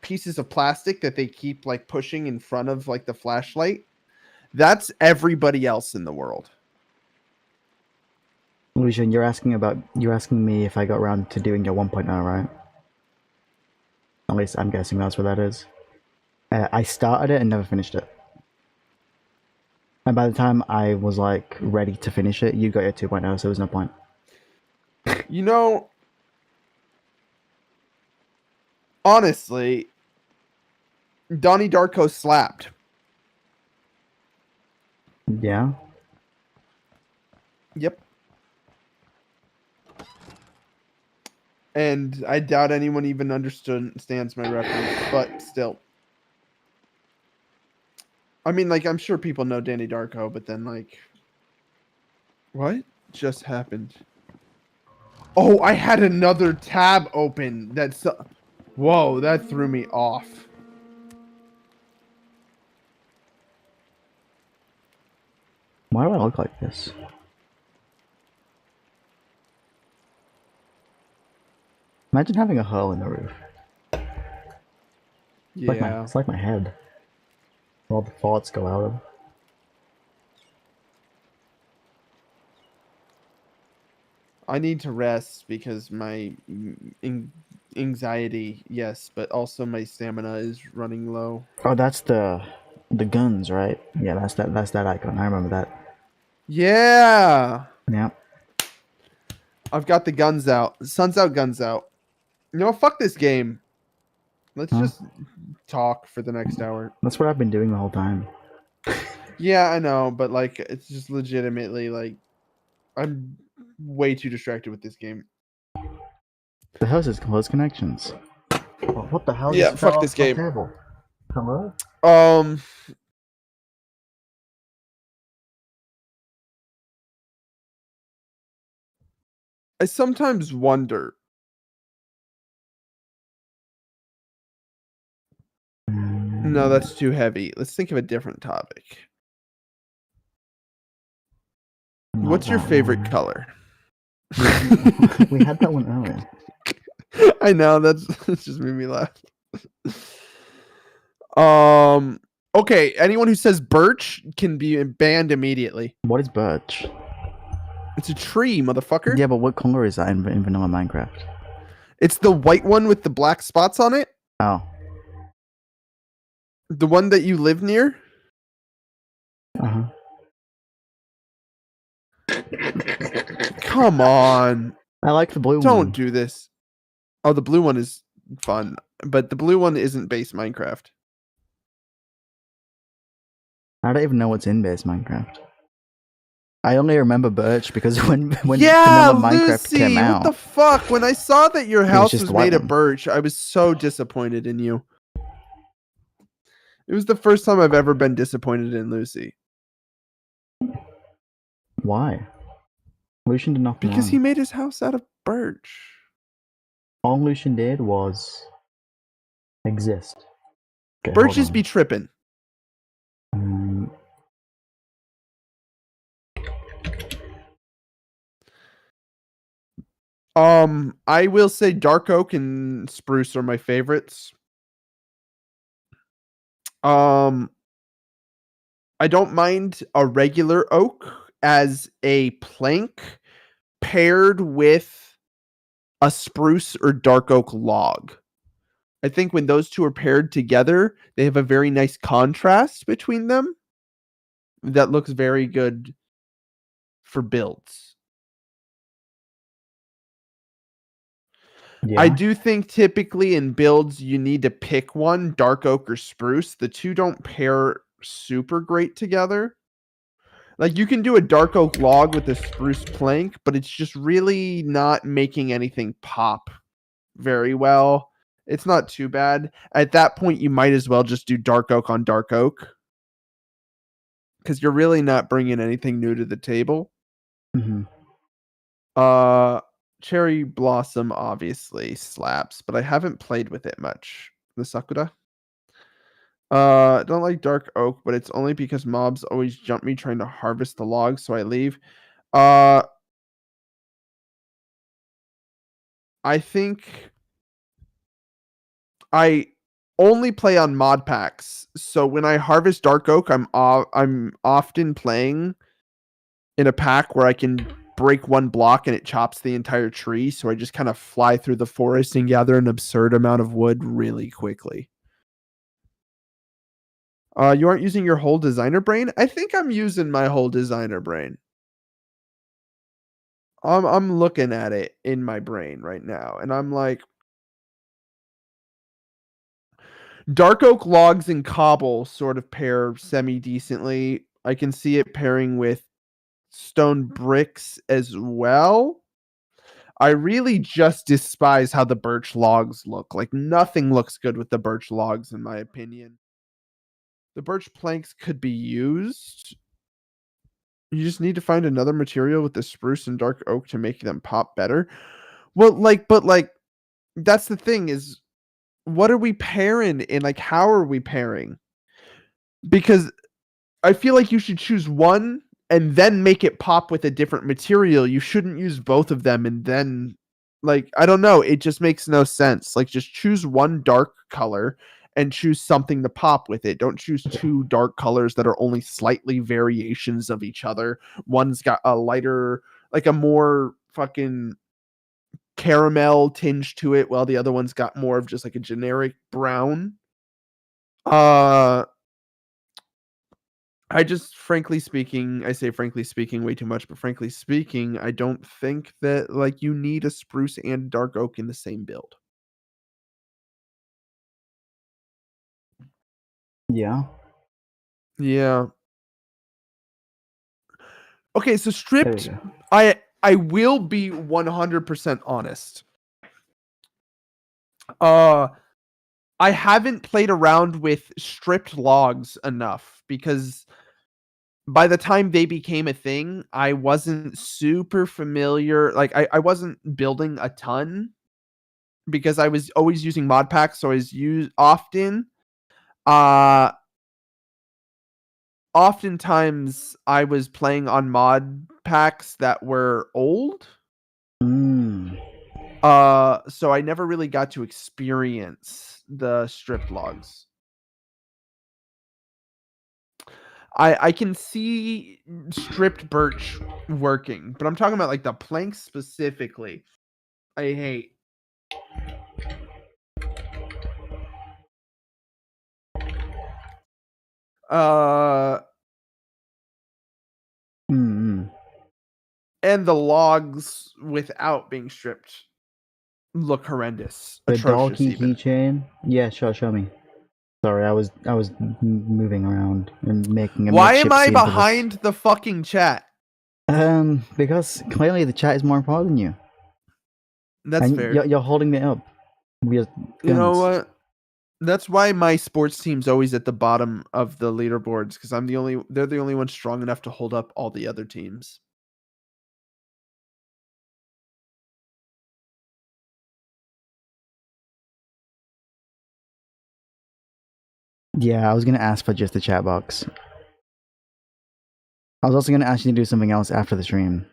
[SPEAKER 2] pieces of plastic that they keep like pushing in front of like the flashlight. That's everybody else in the world.
[SPEAKER 1] Lucian, you're asking me if I got around to doing your 1.0, right? At least I'm guessing that's what that is. I started it and never finished it. And by the time I was like ready to finish it, you got your 2.0, so there was no point.
[SPEAKER 2] You know, honestly, Donnie Darko slapped.
[SPEAKER 1] Yeah?
[SPEAKER 2] Yep. And I doubt anyone even understands my reference, but still. I mean, like, I'm sure people know Danny Darko, but then, like, what just happened? Oh, I had another tab open. That's, whoa, that threw me off.
[SPEAKER 1] Why do I look like this? Imagine having a hole in the roof.
[SPEAKER 2] Yeah.
[SPEAKER 1] It's like my head. All the thoughts go out of.
[SPEAKER 2] I need to rest because my anxiety, yes, but also my stamina is running low.
[SPEAKER 1] Oh, that's the guns, right? Yeah, that's that icon. I remember that.
[SPEAKER 2] Yeah,
[SPEAKER 1] Yeah.
[SPEAKER 2] I've got the guns out. Sun's out, guns out. You know, fuck this game. Let's
[SPEAKER 1] Huh?
[SPEAKER 2] just talk for the next hour.
[SPEAKER 1] That's what I've been doing the whole time.
[SPEAKER 2] Yeah, I know, but like, it's just legitimately like, I'm way too distracted with this game.
[SPEAKER 1] The house is close connections. Oh, what the hell?
[SPEAKER 2] Yeah,
[SPEAKER 1] Just fell
[SPEAKER 2] fuck this
[SPEAKER 1] off my
[SPEAKER 2] game.
[SPEAKER 1] table. Hello?
[SPEAKER 2] I sometimes wonder. No, that's too heavy. Let's think of a different topic.
[SPEAKER 1] Not
[SPEAKER 2] What's your
[SPEAKER 1] that
[SPEAKER 2] favorite
[SPEAKER 1] one.
[SPEAKER 2] color?
[SPEAKER 1] We had that one earlier.
[SPEAKER 2] I know, that's just made me laugh. Okay, anyone who says birch can be banned immediately.
[SPEAKER 1] What is birch?
[SPEAKER 2] It's a tree, motherfucker.
[SPEAKER 1] Yeah, but what color is that in vanilla Minecraft?
[SPEAKER 2] It's the white one with the black spots on it.
[SPEAKER 1] Oh.
[SPEAKER 2] The one that you live near.
[SPEAKER 1] Uh-huh.
[SPEAKER 2] Come on.
[SPEAKER 1] I like the blue one.
[SPEAKER 2] Don't do this. Oh, the blue one is fun, but the blue one isn't base Minecraft.
[SPEAKER 1] I don't even know what's in base Minecraft. I only remember birch because when
[SPEAKER 2] Yeah,
[SPEAKER 1] vanilla Minecraft
[SPEAKER 2] Lucy,
[SPEAKER 1] came out.
[SPEAKER 2] what the fuck? When I saw that your house
[SPEAKER 1] just
[SPEAKER 2] was
[SPEAKER 1] white
[SPEAKER 2] made of
[SPEAKER 1] one.
[SPEAKER 2] birch, I was so disappointed in you. It was the first time I've ever been disappointed in Lucy.
[SPEAKER 1] Why? Lucian did nothing
[SPEAKER 2] Because
[SPEAKER 1] wrong.
[SPEAKER 2] he made his house out of birch.
[SPEAKER 1] All Lucian did was exist. Okay,
[SPEAKER 2] Birches
[SPEAKER 1] hold
[SPEAKER 2] be tripping.
[SPEAKER 1] on.
[SPEAKER 2] I will say dark oak and spruce are my favorites. I don't mind a regular oak as a plank paired with a spruce or dark oak log. I think when those two are paired together, they have a very nice contrast between them that looks very good for builds.
[SPEAKER 1] Yeah.
[SPEAKER 2] I do think typically in builds you need to pick one, dark oak or spruce. The two don't pair super great together. Like you can do a dark oak log with a spruce plank, but it's just really not making anything pop very well. It's not too bad. At that point, you might as well just do dark oak on dark oak because you're really not bringing anything new to the table.
[SPEAKER 1] Mm-hmm.
[SPEAKER 2] Cherry blossom obviously slaps, but I haven't played with it much. The sakura. I don't like dark oak, but it's only because mobs always jump me trying to harvest the logs, so I leave. I think I only play on mod packs. So when I harvest dark oak, I'm often playing in a pack where I can break one block and it chops the entire tree. So I just kind of fly through the forest and gather an absurd amount of wood really quickly. You aren't using your whole designer brain? I think I'm using my whole designer brain. I'm looking at it in my brain right now, and I'm like, dark oak logs and cobble sort of pair semi-decently. I can see it pairing with stone bricks as well. I really just despise how the birch logs look. Like nothing looks good with the birch logs, in my opinion. The birch planks could be used. You just need to find another material with the spruce and dark oak to make them pop better. Well, but that's the thing is, what are we pairing and like how are we pairing? Because I feel like you should choose one and then make it pop with a different material. You shouldn't use both of them and then like I don't know, it just makes no sense. Like just choose one dark color and choose something to pop with it. Don't choose two dark colors that are only slightly variations of each other. One's got a lighter, like a more fucking caramel tinge to it, while the other one's got more of just like a generic brown. I just, frankly speaking, I say frankly speaking way too much, but frankly speaking, I don't think that like you need a spruce and dark oak in the same build.
[SPEAKER 1] Yeah.
[SPEAKER 2] Yeah. Okay, so
[SPEAKER 1] There
[SPEAKER 2] stripped,
[SPEAKER 1] you go.
[SPEAKER 2] I will be 100% honest. I haven't played around with stripped logs enough because by the time they became a thing, I wasn't super familiar. Like I wasn't building a ton because I was always using mod packs, so I was oftentimes I was playing on mod packs that were old.
[SPEAKER 1] Mm.
[SPEAKER 2] So I never really got to experience the stripped logs. I can see stripped birch working, but I'm talking about like the planks specifically. I hate.
[SPEAKER 1] Mm-hmm.
[SPEAKER 2] And the logs without being stripped look horrendous,
[SPEAKER 1] The
[SPEAKER 2] atrocious
[SPEAKER 1] donkey
[SPEAKER 2] even.
[SPEAKER 1] keychain? Yeah, sure, show me. Sorry, I was moving around and making a
[SPEAKER 2] Why am
[SPEAKER 1] makeshift
[SPEAKER 2] I
[SPEAKER 1] scene for this.
[SPEAKER 2] behind the fucking chat?
[SPEAKER 1] Because clearly the chat is more important than you.
[SPEAKER 2] That's
[SPEAKER 1] And
[SPEAKER 2] fair.
[SPEAKER 1] you're holding it up. With
[SPEAKER 2] You know
[SPEAKER 1] guns.
[SPEAKER 2] what? That's why my sports team's always at the bottom of the leaderboards because they're the only ones strong enough to hold up all the other teams.
[SPEAKER 1] Yeah, I was gonna ask for just the chat box. I was also gonna ask you to do something else after the stream.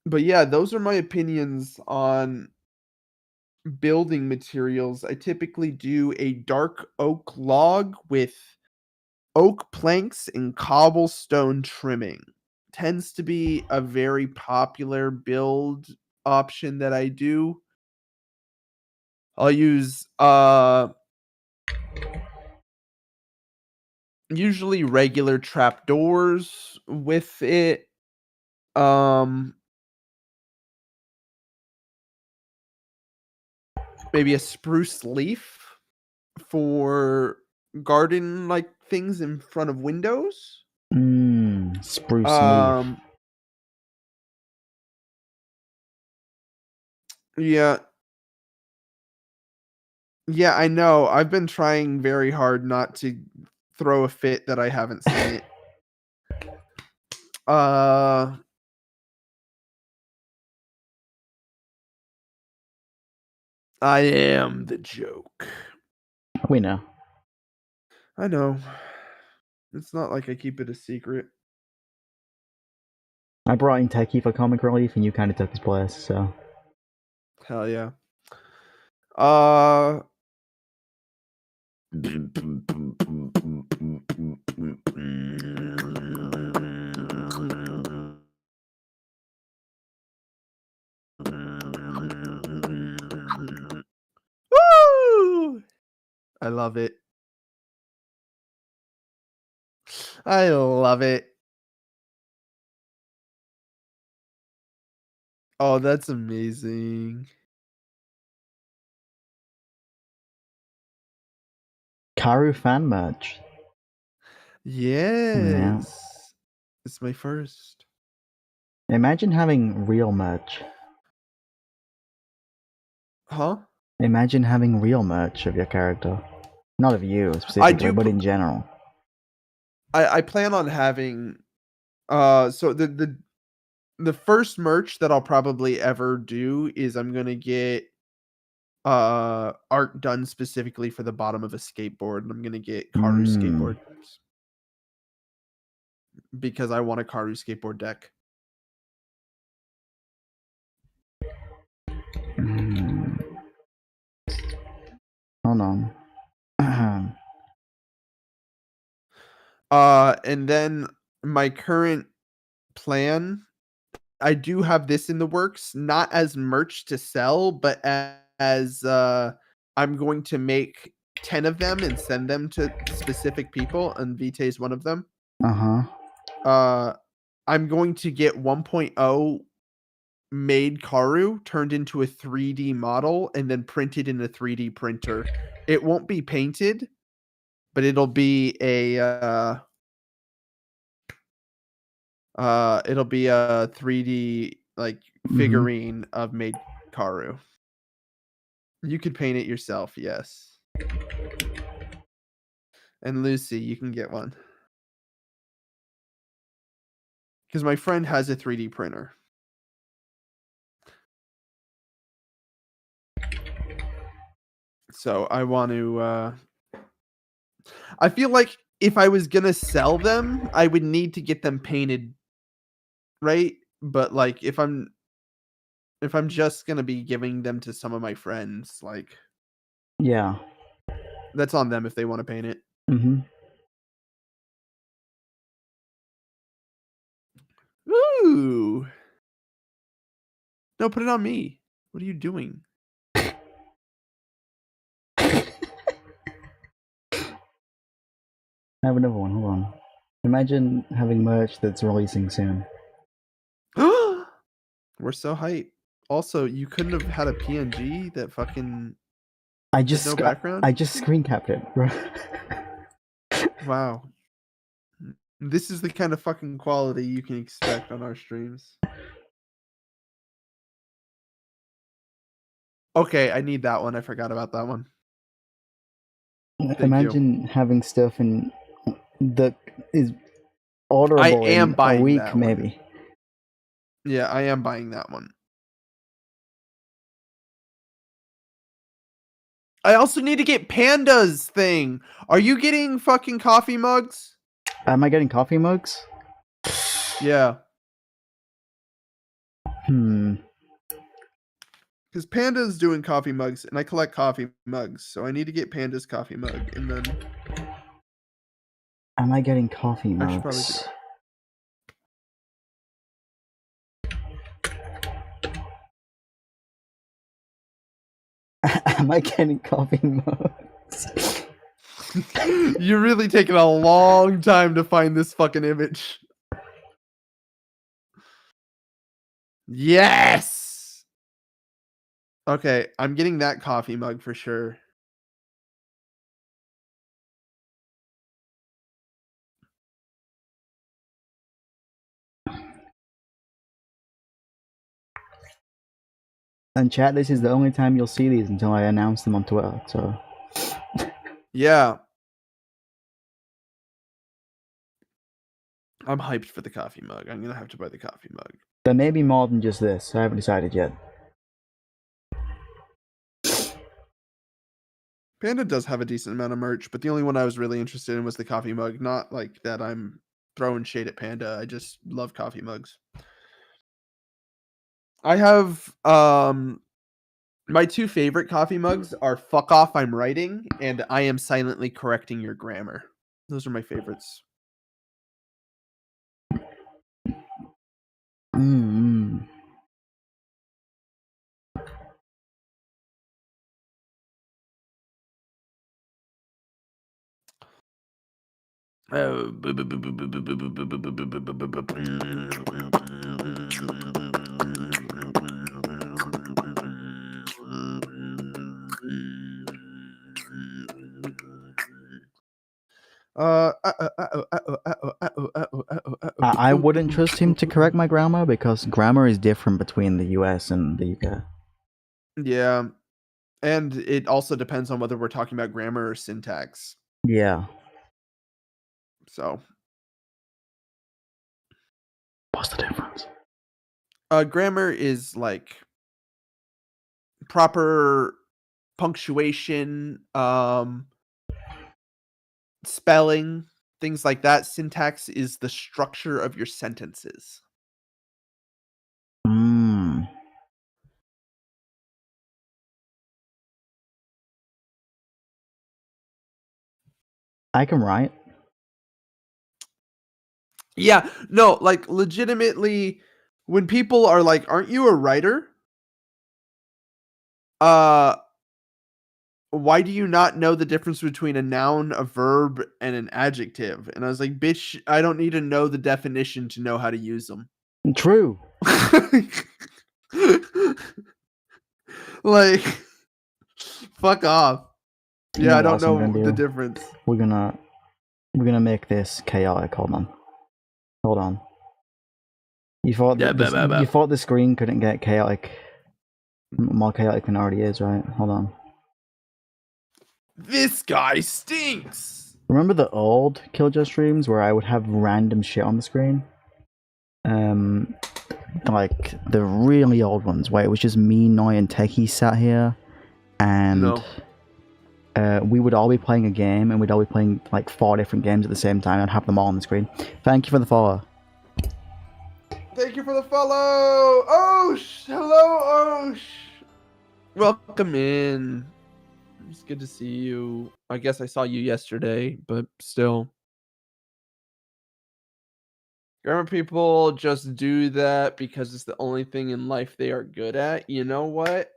[SPEAKER 2] But yeah, those are my opinions on building materials. I typically do a dark oak log with oak planks and cobblestone trimming. Tends to be a very popular build option that I do. I'll use usually regular trapdoors with it. Maybe a spruce leaf for garden like things in front of windows.
[SPEAKER 1] Spruce leaf.
[SPEAKER 2] Yeah. Yeah, I know. I've been trying very hard not to throw a fit that I haven't seen it. I am the joke.
[SPEAKER 1] We know.
[SPEAKER 2] I know. It's not like I keep it a secret.
[SPEAKER 1] I brought in Techie for comic relief, and you kind of took his place. So.
[SPEAKER 2] Hell yeah. Woo! I love it. I love it. Oh, that's amazing.
[SPEAKER 1] Karu fan merch.
[SPEAKER 2] Yes.
[SPEAKER 1] Yeah.
[SPEAKER 2] It's my first.
[SPEAKER 1] Imagine having real merch.
[SPEAKER 2] Huh?
[SPEAKER 1] Imagine having real merch of your character. Not of you specifically, but in general.
[SPEAKER 2] I plan on having so the first merch that I'll probably ever do is I'm gonna get art done specifically for the bottom of a skateboard, and I'm gonna get Karu skateboards because I want a Karu skateboard deck.
[SPEAKER 1] Hold on.
[SPEAKER 2] And then my current plan, I do have this in the works, not as merch to sell, but as I'm going to make 10 of them and send them to specific people, and Vitae is one of them.
[SPEAKER 1] Uh-huh.
[SPEAKER 2] I'm going to get 1.0 made Karu turned into a 3D model and then printed in a 3D printer. It won't be painted, but it'll be a 3D like figurine of made Karu. You could paint it yourself, yes. And Lucy, you can get one. Because my friend has a 3D printer. So I want to I feel like if I was gonna sell them, I would need to get them painted, right? But like if I'm just gonna be giving them to some of my friends, like
[SPEAKER 1] Yeah.
[SPEAKER 2] that's on them if they want to paint it.
[SPEAKER 1] Mm-hmm.
[SPEAKER 2] Ooh. No, put it on me. What are you doing?
[SPEAKER 1] I have another one. Hold on. Imagine having merch that's releasing soon.
[SPEAKER 2] We're so hype. Also, you couldn't have had a PNG that fucking
[SPEAKER 1] I
[SPEAKER 2] had
[SPEAKER 1] just
[SPEAKER 2] no background?
[SPEAKER 1] I just screen capped it, bro.
[SPEAKER 2] Wow. This is the kind of fucking quality you can expect on our streams. Okay, I need that one. I forgot about that one.
[SPEAKER 1] Imagine having stuff in that is orderable
[SPEAKER 2] am
[SPEAKER 1] in a
[SPEAKER 2] buying
[SPEAKER 1] week,
[SPEAKER 2] that one.
[SPEAKER 1] maybe.
[SPEAKER 2] Yeah, I am buying that one. I also need to get Panda's thing. Are you getting fucking coffee mugs?
[SPEAKER 1] Am I getting coffee mugs?
[SPEAKER 2] Yeah. Because Panda's doing coffee mugs, and I collect coffee mugs, so I need to get Panda's coffee mug, and then
[SPEAKER 1] Am I getting coffee
[SPEAKER 2] I should probably
[SPEAKER 1] mugs? Am I getting coffee mugs?
[SPEAKER 2] You're really taking a long time to find this fucking image. Yes! Okay, I'm getting that coffee mug for sure.
[SPEAKER 1] And chat, this is the only time you'll see these until I announce them on Twitter, so...
[SPEAKER 2] Yeah. I'm hyped for the coffee mug. I'm gonna have to buy the coffee mug.
[SPEAKER 1] There may be more than just this. I haven't decided yet.
[SPEAKER 2] Panda does have a decent amount of merch, but the only one I was really interested in was the coffee mug. Not like that I'm throwing shade at Panda. I just love coffee mugs. I have my two favorite coffee mugs are "Fuck Off, I'm Writing" and "I Am Silently Correcting Your Grammar." Those are my favorites.
[SPEAKER 1] Mm-hmm. I wouldn't trust him to correct my grammar because grammar is different between the US and the UK.
[SPEAKER 2] Yeah. And it also depends on whether we're talking about grammar or syntax.
[SPEAKER 1] Yeah.
[SPEAKER 2] So.
[SPEAKER 1] What's the difference?
[SPEAKER 2] Grammar is like proper punctuation, spelling, things like that. Syntax is the structure of your sentences.
[SPEAKER 1] I can write.
[SPEAKER 2] Yeah, no, like legitimately, when people are like, "Aren't you a writer?" Uh, why do you not know the difference between a noun, a verb, and an adjective? And I was like, "Bitch, I don't need to know the definition to know how to use them."
[SPEAKER 1] True.
[SPEAKER 2] Like, fuck off.
[SPEAKER 1] You
[SPEAKER 2] Yeah,
[SPEAKER 1] know
[SPEAKER 2] I
[SPEAKER 1] what
[SPEAKER 2] don't
[SPEAKER 1] else I'm gonna
[SPEAKER 2] know the
[SPEAKER 1] do?
[SPEAKER 2] difference.
[SPEAKER 1] We're gonna make this chaotic. Hold on. Hold on. You thought you thought the screen couldn't get chaotic, more chaotic than it already is, right? Hold on.
[SPEAKER 2] This guy stinks.
[SPEAKER 1] Remember the old Killjoy streams where I would have random shit on the screen? Like the really old ones where it was just me, Noi, and Techie sat here, and we would all be playing a game, and we'd all be playing like 4 different games at the same time. I'd have them all on the screen. Thank you for the follow.
[SPEAKER 2] Thank you for the follow. Osh, hello, Osh. Welcome in. It's good to see you. I guess I saw you yesterday, but still. Grammar people just do that because it's the only thing in life they are good at. You know what?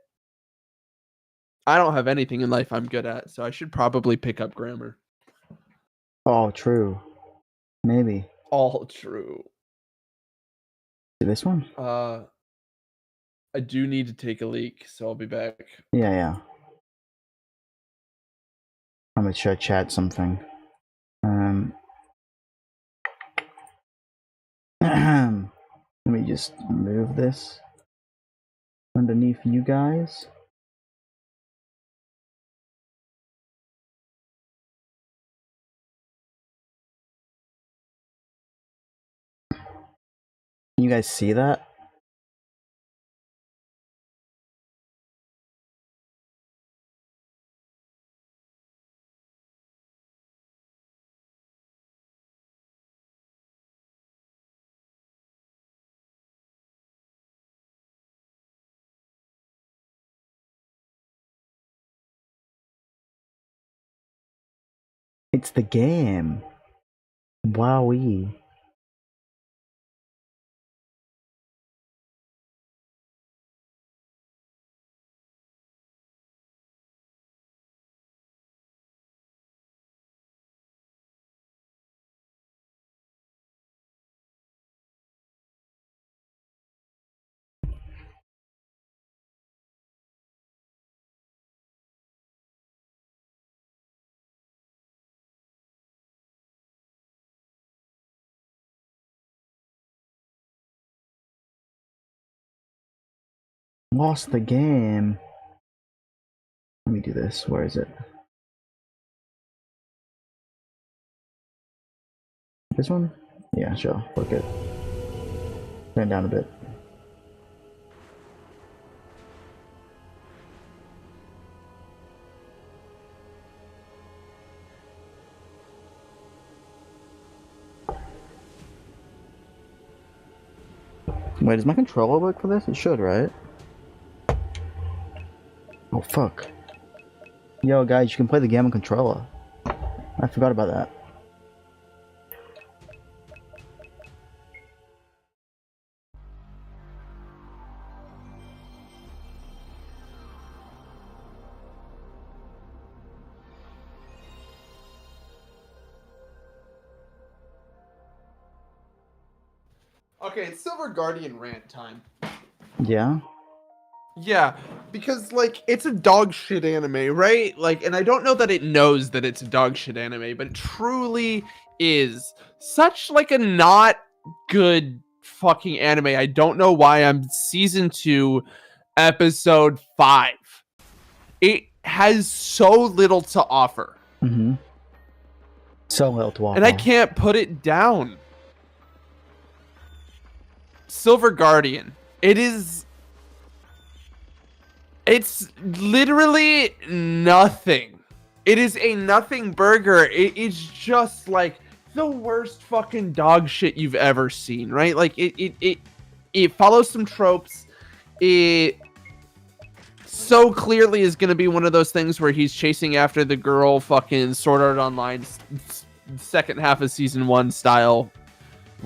[SPEAKER 2] I don't have anything in life I'm good at, so I should probably pick up grammar.
[SPEAKER 1] Oh, true. Maybe.
[SPEAKER 2] All true.
[SPEAKER 1] This one?
[SPEAKER 2] I do need to take a leak, so I'll be back.
[SPEAKER 1] Yeah. I'm gonna show chat something. Let me just move this underneath you guys. Can you guys see that? It's the game. Wowee. Lost the game. Let me do this. Where is it? This one? Yeah, sure. Look it. Turn it down a bit. Wait, does my controller work for this? It should, right? Oh, fuck. Yo, guys, you can play the game on controller. I forgot about that.
[SPEAKER 2] Okay, it's Silver Guardian rant time.
[SPEAKER 1] Yeah?
[SPEAKER 2] Yeah, because like it's a dog shit anime, right? Like, and I don't know that it knows that it's a dog shit anime, but it truly is such like a not good fucking anime. I don't know why I'm season 2, episode 5. It has so little to offer.
[SPEAKER 1] Mm-hmm. So little to offer.
[SPEAKER 2] And I can't put it down. Silver Guardian. It's literally nothing. It is a nothing burger. It's just like the worst fucking dog shit you've ever seen, right? Like it follows some tropes. It so clearly is going to be one of those things where he's chasing after the girl fucking Sword Art Online second half of season 1 style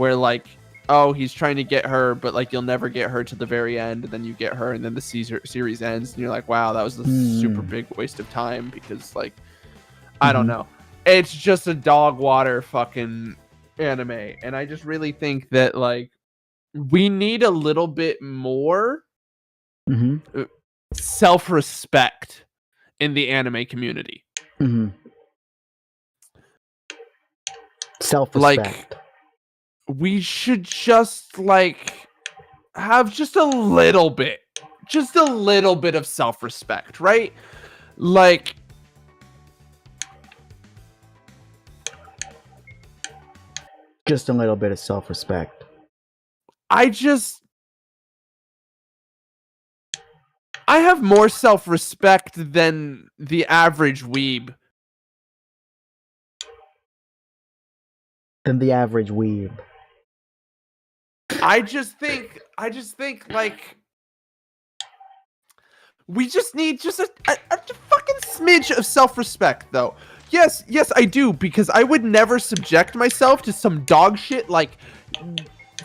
[SPEAKER 2] where like, oh, he's trying to get her, but like you'll never get her to the very end, and then you get her, and then the series ends, and you're like, wow, that was a super big waste of time because like, I don't know, it's just a dog water fucking anime, and I just really think that like we need a little bit more self-respect in the anime community.
[SPEAKER 1] Self-respect.
[SPEAKER 2] Like, we should just like have just a little bit of self-respect, right? Like,
[SPEAKER 1] just a little bit of self-respect.
[SPEAKER 2] I have more self-respect than the average weeb.
[SPEAKER 1] Than the average weeb.
[SPEAKER 2] I just think like we just need just a fucking smidge of self-respect, though. Yes, I do, because I would never subject myself to some dog shit like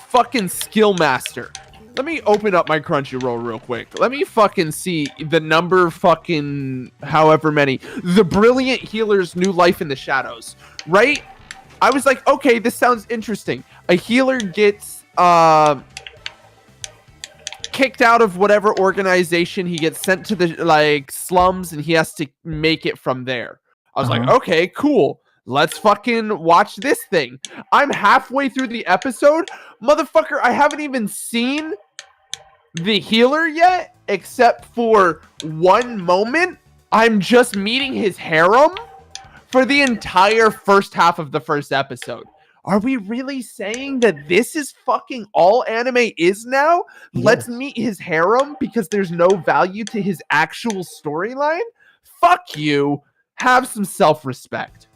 [SPEAKER 2] fucking Skill Master. Let me open up my Crunchyroll real quick. Let me fucking see the number fucking however many. The Brilliant Healer's New Life in the Shadows, right? I was like, okay, this sounds interesting. A healer gets kicked out of whatever organization, he gets sent to the like slums, and he has to make it from there. I was like, okay, cool. Let's fucking watch this thing. I'm halfway through the episode. Motherfucker, I haven't even seen the healer yet, except for one moment. I'm just meeting his harem for the entire first half of the first episode. Are we really saying that this is fucking all anime is now? Yes. Let's meet his harem because there's no value to his actual storyline? Fuck you. Have some self-respect.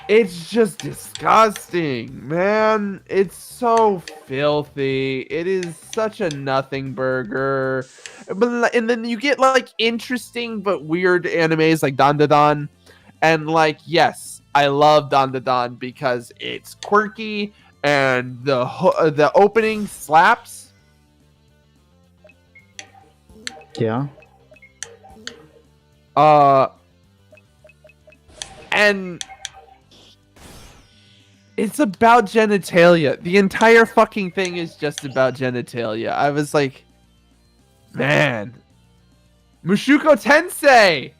[SPEAKER 2] It's just disgusting, man. It's so filthy. It is such a nothing burger. And then you get like interesting but weird animes like Dandadan. And like, yes, I love Dandadan because it's quirky and the opening slaps.
[SPEAKER 1] Yeah.
[SPEAKER 2] And it's about genitalia. The entire fucking thing is just about genitalia. I was like, man. Mushoku Tensei!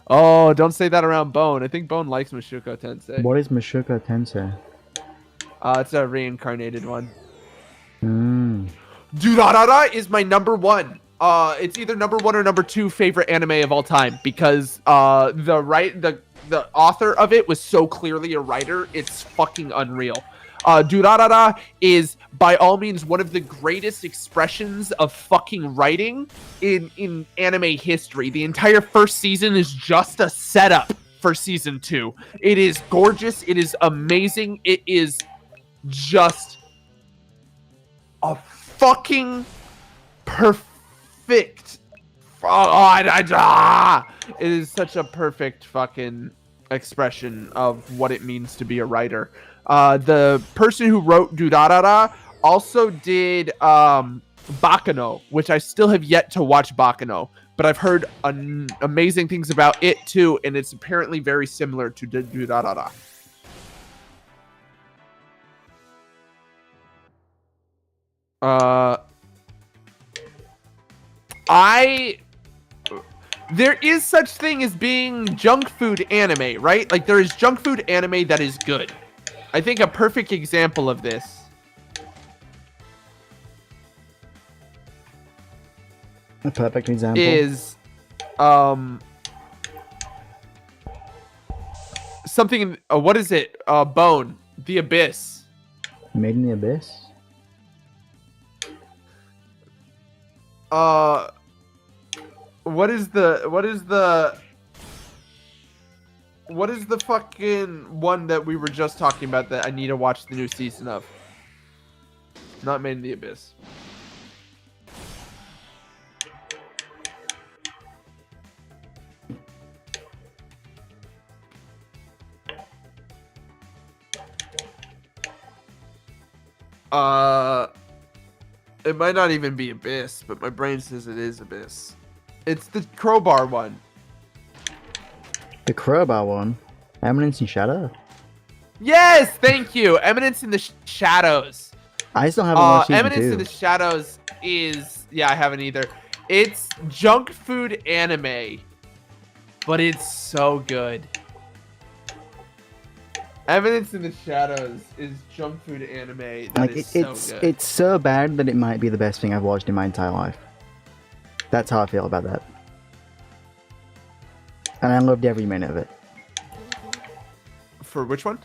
[SPEAKER 2] Oh, don't say that around Bone. I think Bone likes Mushoku Tensei.
[SPEAKER 1] What is Mushoku Tensei?
[SPEAKER 2] It's a reincarnated one. Durarara is my number one. It's either number one or number two favorite anime of all time because the author of it was so clearly a writer. It's fucking unreal. Durarara is by all means one of the greatest expressions of fucking writing in anime history. The entire first season is just a setup for season 2. It is gorgeous. It is amazing. It is just a fucking perfect. It is such a perfect fucking expression of what it means to be a writer. The person who wrote Durarara also did Bakano, which I still have yet to watch Bakano, but I've heard amazing things about it too, and it's apparently very similar to Durarara. There is such thing as being junk food anime, right? Like there is junk food anime that is good. I think a perfect example of this is something what is it? Bone, The Abyss.
[SPEAKER 1] Made in the Abyss?
[SPEAKER 2] What is the fucking one that we were just talking about that I need to watch the new season of? Not Made in the Abyss. It might not even be Abyss, but my brain says it is Abyss. It's the crowbar one.
[SPEAKER 1] The crowbar one. Eminence and Shadow.
[SPEAKER 2] Yes, thank you. Eminence in the Shadows.
[SPEAKER 1] I still haven't watched season
[SPEAKER 2] Eminence
[SPEAKER 1] 2.
[SPEAKER 2] in the Shadows is... Yeah, I haven't either. It's junk food anime, but it's so good. Eminence in the Shadows is junk food anime that is so good.
[SPEAKER 1] It's so bad that it might be the best thing I've watched in my entire life. That's how I feel about that. And I loved every minute of it.
[SPEAKER 2] For which one?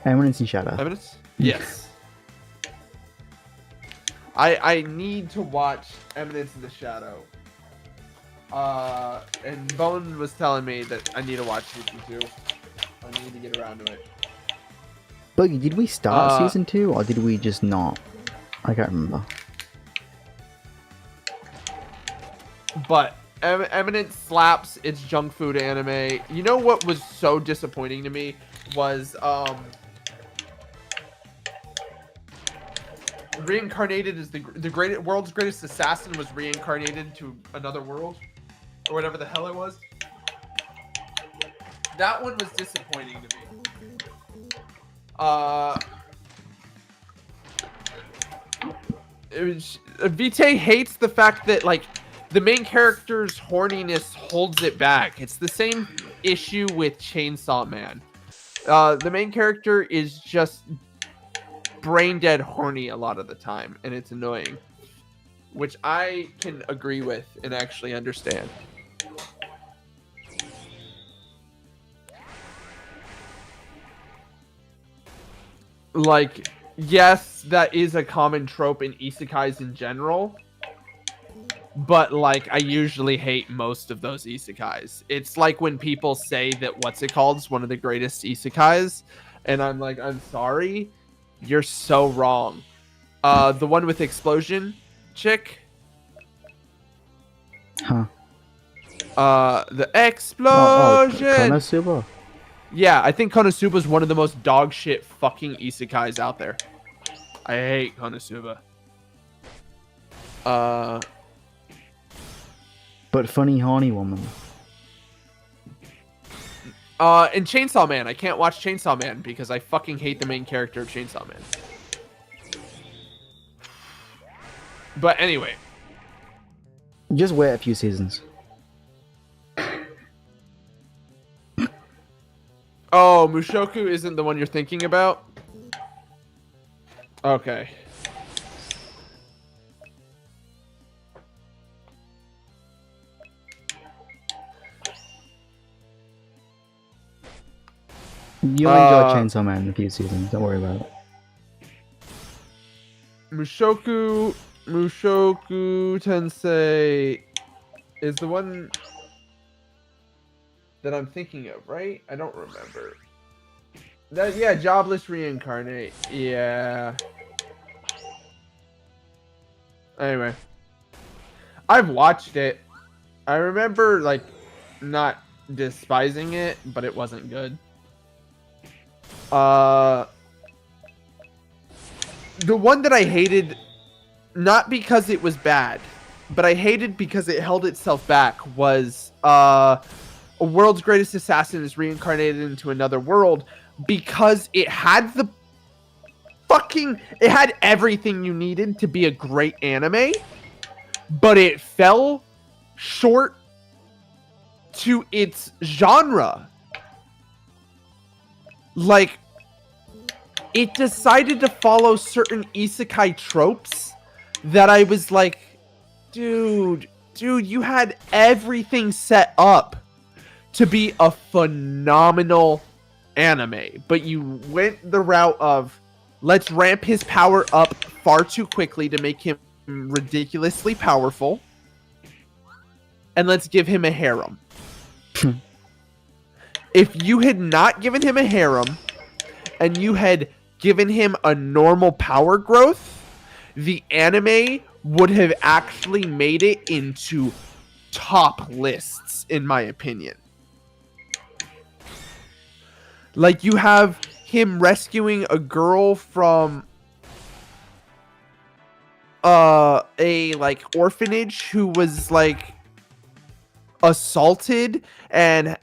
[SPEAKER 1] Eminence and Shadow.
[SPEAKER 2] Eminence? Yes. I need to watch Eminence in the Shadow. And Bone was telling me that I need to watch season 2. I need to get around to it.
[SPEAKER 1] Buggy, did we start season 2 or did we just not? I can't remember.
[SPEAKER 2] But Eminence slaps. It's junk food anime. You know what was so disappointing to me was reincarnated as the world's greatest assassin was reincarnated to another world or whatever the hell it was. That one was disappointing to me. Vitae hates the fact that like the main character's horniness holds it back. It's the same issue with Chainsaw Man. The main character is just brain dead horny a lot of the time, and it's annoying, which I can agree with and actually understand. Like, yes, that is a common trope in isekais in general, but like I usually hate most of those isekais. It's like when people say that what's it called is one of the greatest isekais, and I'm like, I'm sorry, you're so wrong. The one with explosion chick.
[SPEAKER 1] Huh.
[SPEAKER 2] The explosion.
[SPEAKER 1] Konosuba?
[SPEAKER 2] Yeah, I think Konosuba is one of the most dog shit fucking isekais out there. I hate Konosuba.
[SPEAKER 1] But funny horny woman.
[SPEAKER 2] And Chainsaw Man. I can't watch Chainsaw Man because I fucking hate the main character of Chainsaw Man. But anyway.
[SPEAKER 1] Just wait a few seasons.
[SPEAKER 2] Oh, Mushoku isn't the one you're thinking about? Okay.
[SPEAKER 1] You'll enjoy Chainsaw Man in a few seasons, don't worry about it.
[SPEAKER 2] Mushoku Tensei is the one that I'm thinking of, right? I don't remember. Yeah, Jobless Reincarnate. Yeah. Anyway. I've watched it. I remember, like, not despising it, but it wasn't good. The one that I hated, not because it was bad, but I hated because it held itself back, was a world's greatest assassin is reincarnated into another world, because it had it had everything you needed to be a great anime, but it fell short to its genre. Like, it decided to follow certain isekai tropes that I was like, dude, you had everything set up to be a phenomenal anime, but you went the route of let's ramp his power up far too quickly to make him ridiculously powerful, and let's give him a harem. If you had not given him a harem and you had given him a normal power growth, the anime would have actually made it into top lists, in my opinion. Like, you have him rescuing a girl from a like orphanage who was like assaulted and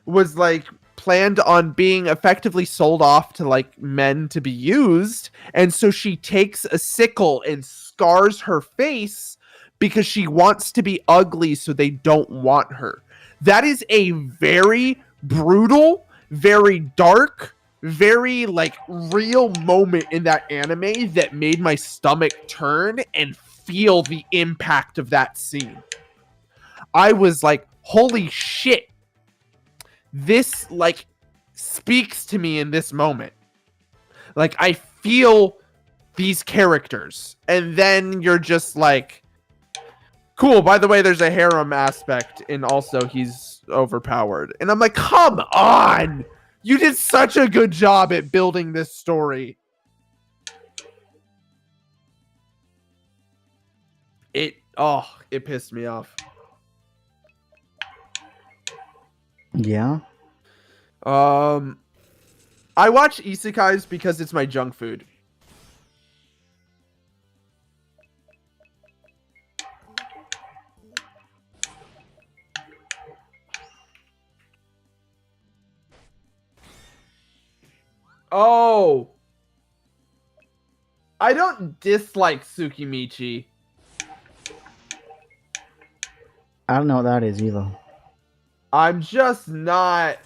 [SPEAKER 2] was like planned on being effectively sold off to like men to be used, and so she takes a sickle and scars her face because she wants to be ugly so they don't want her. That is a very brutal, very dark, very like real moment in that anime that made my stomach turn and feel the impact of that scene. I was like, holy shit, this like speaks to me in this moment. Like I feel these characters, and then you're just like, cool, by the way, there's a harem aspect, and also he's overpowered. And I'm like, come on, you did such a good job at building this story. It pissed me off.
[SPEAKER 1] Yeah.
[SPEAKER 2] I watch isekais because it's my junk food. Oh, I don't dislike Tsukimichi.
[SPEAKER 1] I don't know what that is either.
[SPEAKER 2] I'm just not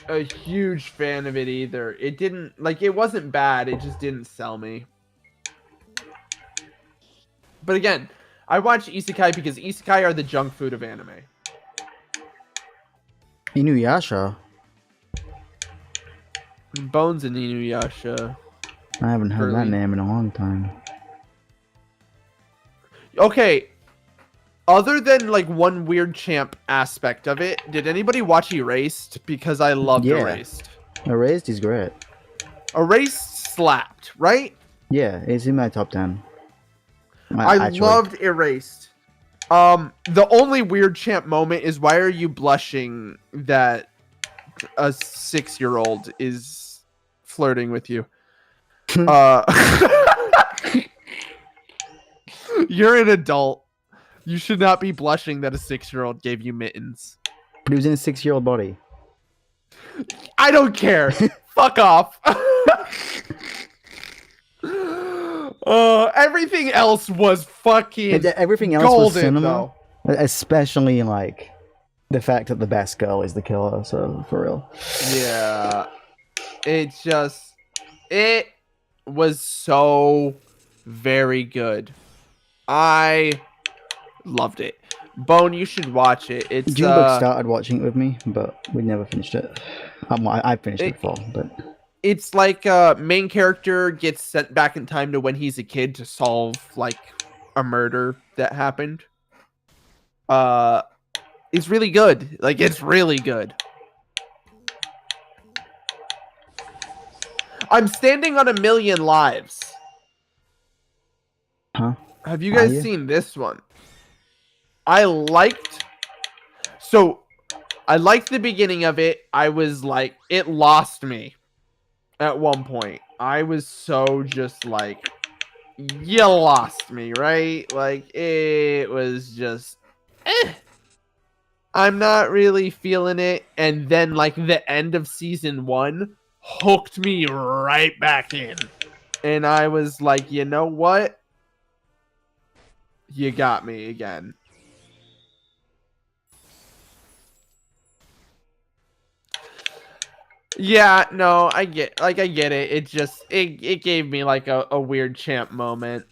[SPEAKER 2] a huge fan of it either. It didn't, like, it wasn't bad, it just didn't sell me. But again, I watch isekai because isekai are the junk food of anime.
[SPEAKER 1] Inuyasha.
[SPEAKER 2] Bones and Inuyasha.
[SPEAKER 1] I haven't heard that
[SPEAKER 2] Really?
[SPEAKER 1] name in a long time.
[SPEAKER 2] Okay, other than like one weird champ aspect of it, did anybody watch Erased? Because I loved
[SPEAKER 1] Yeah.
[SPEAKER 2] Erased.
[SPEAKER 1] Erased is great.
[SPEAKER 2] Erased slapped, right?
[SPEAKER 1] Yeah, it's in my top 10.
[SPEAKER 2] I loved Erased. The only weird champ moment is, why are you blushing that a 6-year-old is flirting with you? You're an adult. You should not be blushing that a 6-year-old gave you mittens.
[SPEAKER 1] But he was in a 6-year-old body.
[SPEAKER 2] I don't care. Fuck off. Everything else was fucking
[SPEAKER 1] Everything else
[SPEAKER 2] golden,
[SPEAKER 1] was cinema.
[SPEAKER 2] though.
[SPEAKER 1] Especially like the fact that the best girl is the killer, so for real.
[SPEAKER 2] Yeah. It was so very good. I loved it. Bone, you should watch it. It's
[SPEAKER 1] Junebug started watching it with me, but we never finished it. I finished it before, but
[SPEAKER 2] it's like main character gets sent back in time to when he's a kid to solve like a murder that happened. It's really good. Like, it's really good. I'm standing on 1,000,000 lives.
[SPEAKER 1] huh?
[SPEAKER 2] Have you
[SPEAKER 1] Are
[SPEAKER 2] guys
[SPEAKER 1] you?
[SPEAKER 2] seen this one? I liked the beginning of it. I was like, it lost me at one point. I was so just like, you lost me, right? Like, it was just, I'm not really feeling it. And then like the end of season 1 hooked me right back in. And I was like, you know what? You got me again. Yeah, no, I get it. It just it gave me like a weird champ moment.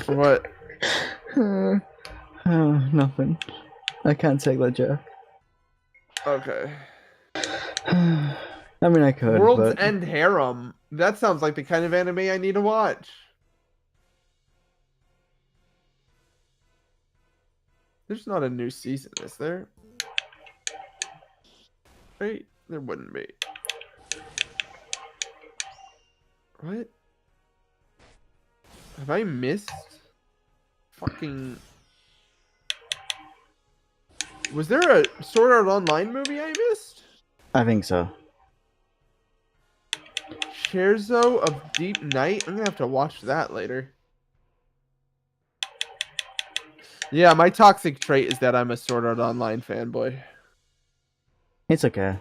[SPEAKER 2] What?
[SPEAKER 1] Nothing. I can't take that joke.
[SPEAKER 2] Okay.
[SPEAKER 1] I mean, I could,
[SPEAKER 2] World's
[SPEAKER 1] but
[SPEAKER 2] End Harem. That sounds like the kind of anime I need to watch. There's not a new season, is there? Right? There wouldn't be. What? Have I missed fucking Was there a Sword Art Online movie I missed?
[SPEAKER 1] I think so.
[SPEAKER 2] Scherzo of Deep Night? I'm gonna have to watch that later. Yeah, my toxic trait is that I'm a Sword Art Online fanboy.
[SPEAKER 1] It's okay.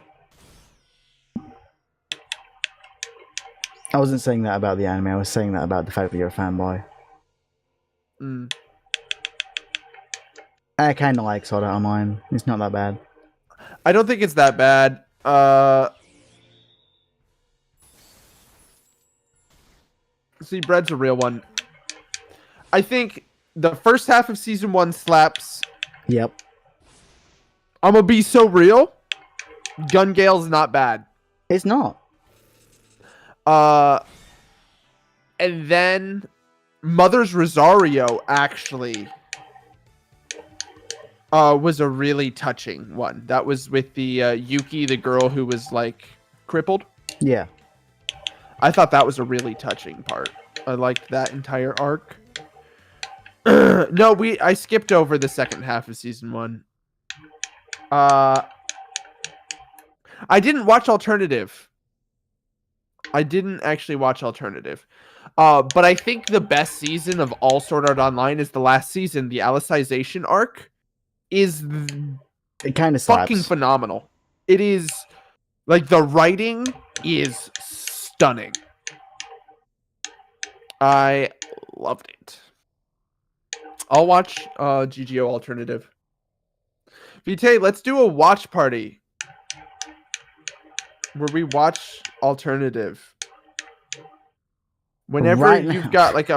[SPEAKER 1] I wasn't saying that about the anime, I was saying that about the fact that you're a fanboy.
[SPEAKER 2] Mm.
[SPEAKER 1] I kinda like Sword Art Online. It's not that bad.
[SPEAKER 2] I don't think it's that bad. See, Bread's a real one. I think the first half of season 1 slaps.
[SPEAKER 1] Yep.
[SPEAKER 2] I'm gonna be so real. Gun Gale's not bad.
[SPEAKER 1] It's not.
[SPEAKER 2] And then Mother's Rosario actually was a really touching one. That was with the Yuki, the girl who was like crippled.
[SPEAKER 1] Yeah.
[SPEAKER 2] I thought that was a really touching part. I liked that entire arc. No, I skipped over the second half of season 1. I didn't watch Alternative. I didn't actually watch Alternative. But I think the best season of all Sword Art Online is the last season. The Alicization arc is
[SPEAKER 1] It kind of slaps.
[SPEAKER 2] fucking phenomenal. It is, like, the writing is stunning. I loved it. I'll watch GGO Alternative. Vite, let's do a watch party where we watch Alternative. Whenever
[SPEAKER 1] Right
[SPEAKER 2] you've
[SPEAKER 1] now.
[SPEAKER 2] got like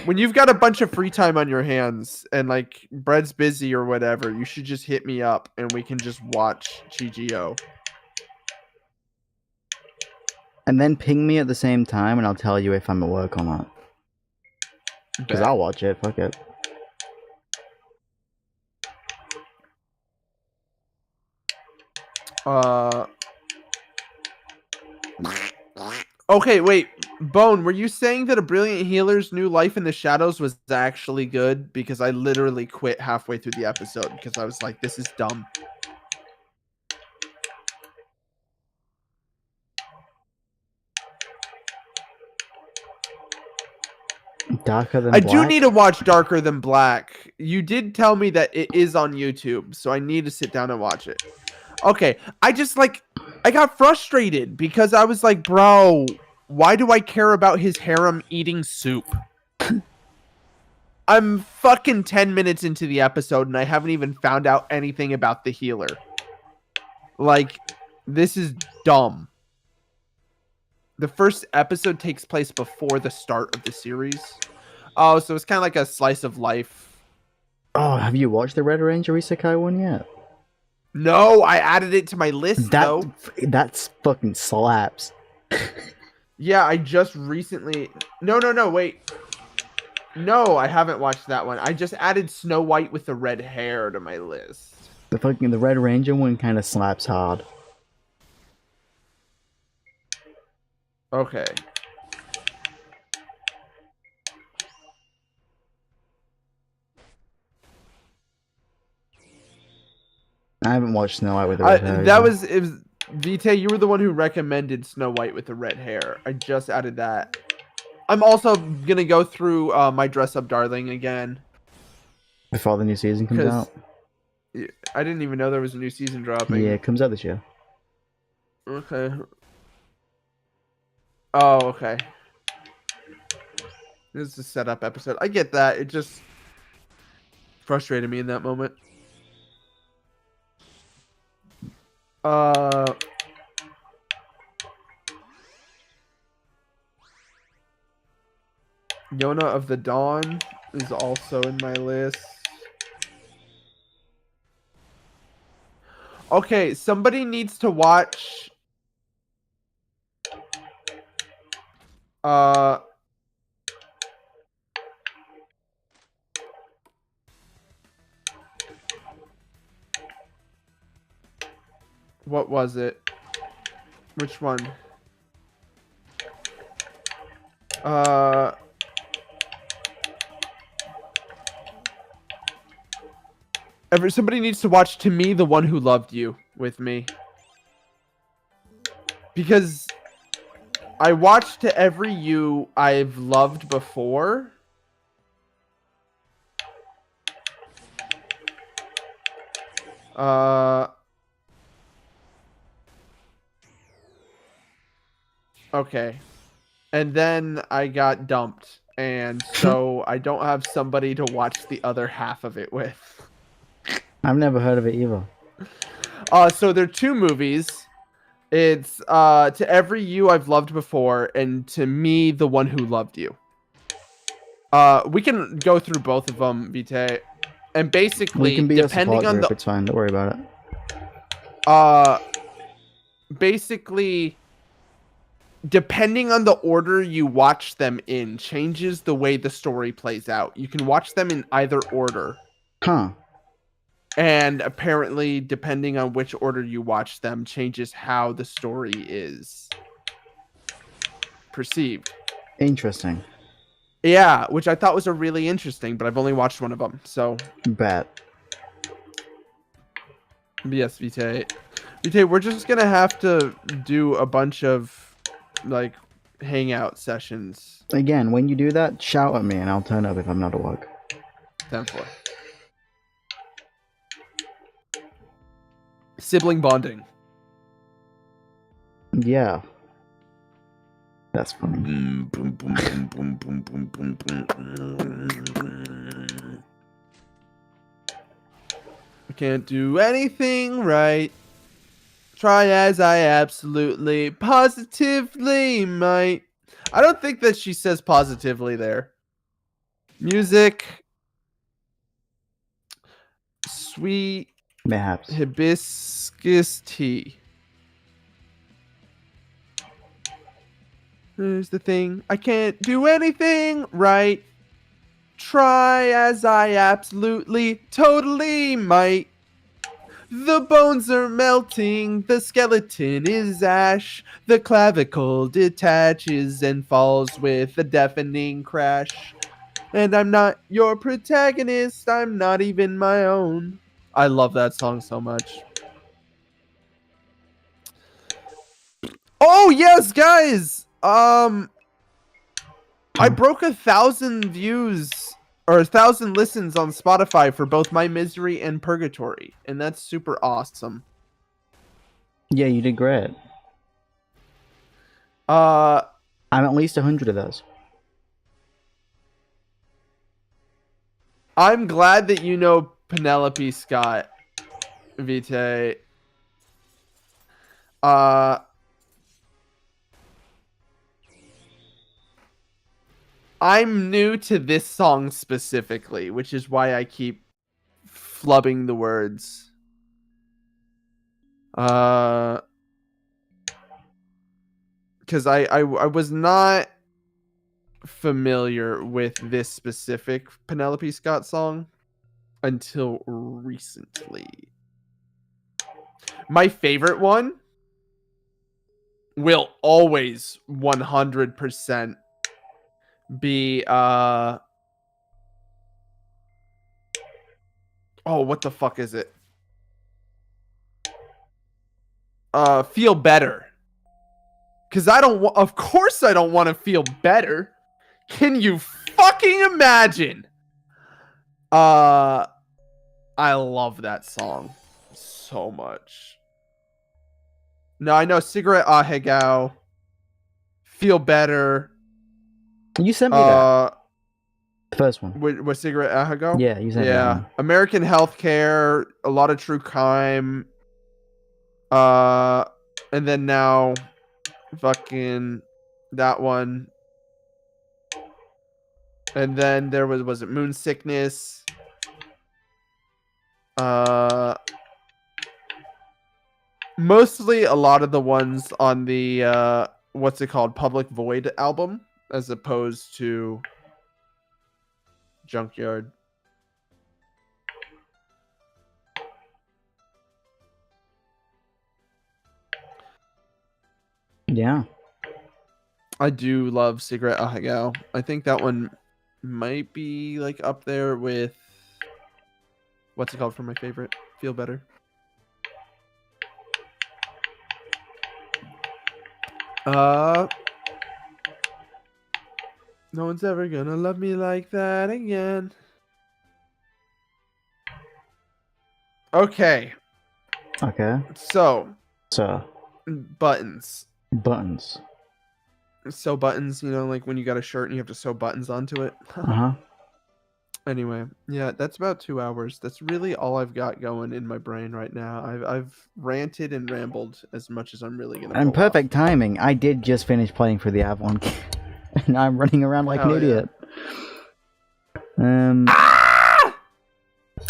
[SPEAKER 2] when you've got a bunch of free time on your hands and like Bread's busy or whatever, you should just hit me up and we can just watch GGO.
[SPEAKER 1] And then ping me at the same time and I'll tell you if I'm at work or not. Because I'll watch it, fuck it.
[SPEAKER 2] Okay, wait. Bone, were you saying that A Brilliant Healer's New Life in the Shadows was actually good? Because I literally quit halfway through the episode because I was like, this is dumb.
[SPEAKER 1] Darker Than
[SPEAKER 2] I
[SPEAKER 1] Black?
[SPEAKER 2] do need to watch Darker Than Black. You did tell me that it is on YouTube, so I need to sit down and watch it. Okay, I got frustrated because I was like, bro, why do I care about his harem eating soup? I'm fucking 10 minutes into the episode and I haven't even found out anything about the healer. Like, this is dumb. The first episode takes place before the start of the series. Oh, so it's kind of like a slice of life.
[SPEAKER 1] Oh, have you watched the Red Ranger Isekai one yet?
[SPEAKER 2] No, I added it to my list, though.
[SPEAKER 1] That's fucking slaps.
[SPEAKER 2] Yeah, I just recently... No, wait. No, I haven't watched that one. I just added Snow White with the red hair to my list.
[SPEAKER 1] The Red Ranger one kind of slaps hard.
[SPEAKER 2] Okay.
[SPEAKER 1] I haven't watched Snow White with the red hair.
[SPEAKER 2] It was Vite, you were the one who recommended Snow White with the red hair. I just added that. I'm also gonna go through My Dress Up Darling again.
[SPEAKER 1] Before the new season comes out?
[SPEAKER 2] I didn't even know there was a new season dropping.
[SPEAKER 1] Yeah, it comes out this year.
[SPEAKER 2] Okay. Oh, okay. This is a setup episode. I get that. It just frustrated me in that moment. Yona of the Dawn is also in my list. Okay, somebody needs to watch what was it? Which one? Somebody needs to watch To Me, the One Who Loved You with me. Because I watched To Every You I've Loved Before. Okay. And then I got dumped. And so I don't have somebody to watch the other half of it with.
[SPEAKER 1] I've never heard of it either.
[SPEAKER 2] So there are 2 movies. It's To Every You I've Loved Before and To Me, the One Who Loved You. We can go through both of them, Vite. And basically,
[SPEAKER 1] We can be a
[SPEAKER 2] depending
[SPEAKER 1] support
[SPEAKER 2] on
[SPEAKER 1] group.
[SPEAKER 2] the
[SPEAKER 1] It's fine. Don't worry about it.
[SPEAKER 2] basically, depending on the order you watch them in, changes the way the story plays out. You can watch them in either order.
[SPEAKER 1] Huh.
[SPEAKER 2] And apparently, depending on which order you watch them, changes how the story is perceived.
[SPEAKER 1] Interesting.
[SPEAKER 2] Yeah, which I thought was a really interesting, but I've only watched one of them, so...
[SPEAKER 1] Bet.
[SPEAKER 2] Yes, Vite. Vite, we're just gonna have to do a bunch of, like, hangout sessions.
[SPEAKER 1] Again, when you do that, shout at me and I'll turn up if I'm not at work.
[SPEAKER 2] 10-4. Sibling bonding.
[SPEAKER 1] Yeah. That's funny.
[SPEAKER 2] I can't do anything right. Try as I absolutely, positively might. I don't think that she says positively there. Music. Sweet
[SPEAKER 1] Mayhaps.
[SPEAKER 2] hibiscus tea. Here's the thing. I can't do anything right. Try as I absolutely, totally might. The bones are melting, the skeleton is ash, the clavicle detaches and falls with a deafening crash. And I'm not your protagonist, I'm not even my own. I love that song so much. Oh yes, guys! I broke 1,000 views or 1,000 listens on Spotify for both My Misery and Purgatory, and that's super awesome.
[SPEAKER 1] Yeah, you did great.
[SPEAKER 2] I'm
[SPEAKER 1] at least 100 of those.
[SPEAKER 2] I'm glad that you know Penelope Scott, Vite. I'm new to this song specifically, which is why I keep flubbing the words. Because I was not familiar with this specific Penelope Scott song until recently. My favorite one will always 100% be oh, what the fuck is it? Feel Better. Cause of course I don't want to feel better. Can you fucking imagine? I love that song so much. No, I know Cigarette Ahegao, Feel Better.
[SPEAKER 1] You sent me that. The first one.
[SPEAKER 2] With Cigarette Ahegao?
[SPEAKER 1] Yeah, you sent me that one.
[SPEAKER 2] American Healthcare, a lot of true crime. And then now fucking that one. And then there was it Moon Sickness? Mostly a lot of the ones on the what's it called, Public Void album, as opposed to Junkyard.
[SPEAKER 1] Yeah.
[SPEAKER 2] I do love Cigarette Ahegao. I think that one might be like up there with what's it called for my favorite? Feel better. No one's ever gonna love me like that again. Okay,
[SPEAKER 1] Okay.
[SPEAKER 2] so
[SPEAKER 1] So,
[SPEAKER 2] buttons.
[SPEAKER 1] buttons.
[SPEAKER 2] Sew buttons, you know, like when you got a shirt and you have to sew buttons onto it.
[SPEAKER 1] Uh-huh.
[SPEAKER 2] Anyway, yeah, that's about 2 hours. That's really all I've got going in my brain right now. I've ranted and rambled as much as I'm really gonna
[SPEAKER 1] And
[SPEAKER 2] pull off.
[SPEAKER 1] perfect timing. I did just finish playing for the Avalon. And I'm running around like an
[SPEAKER 2] Hell yeah.
[SPEAKER 1] idiot.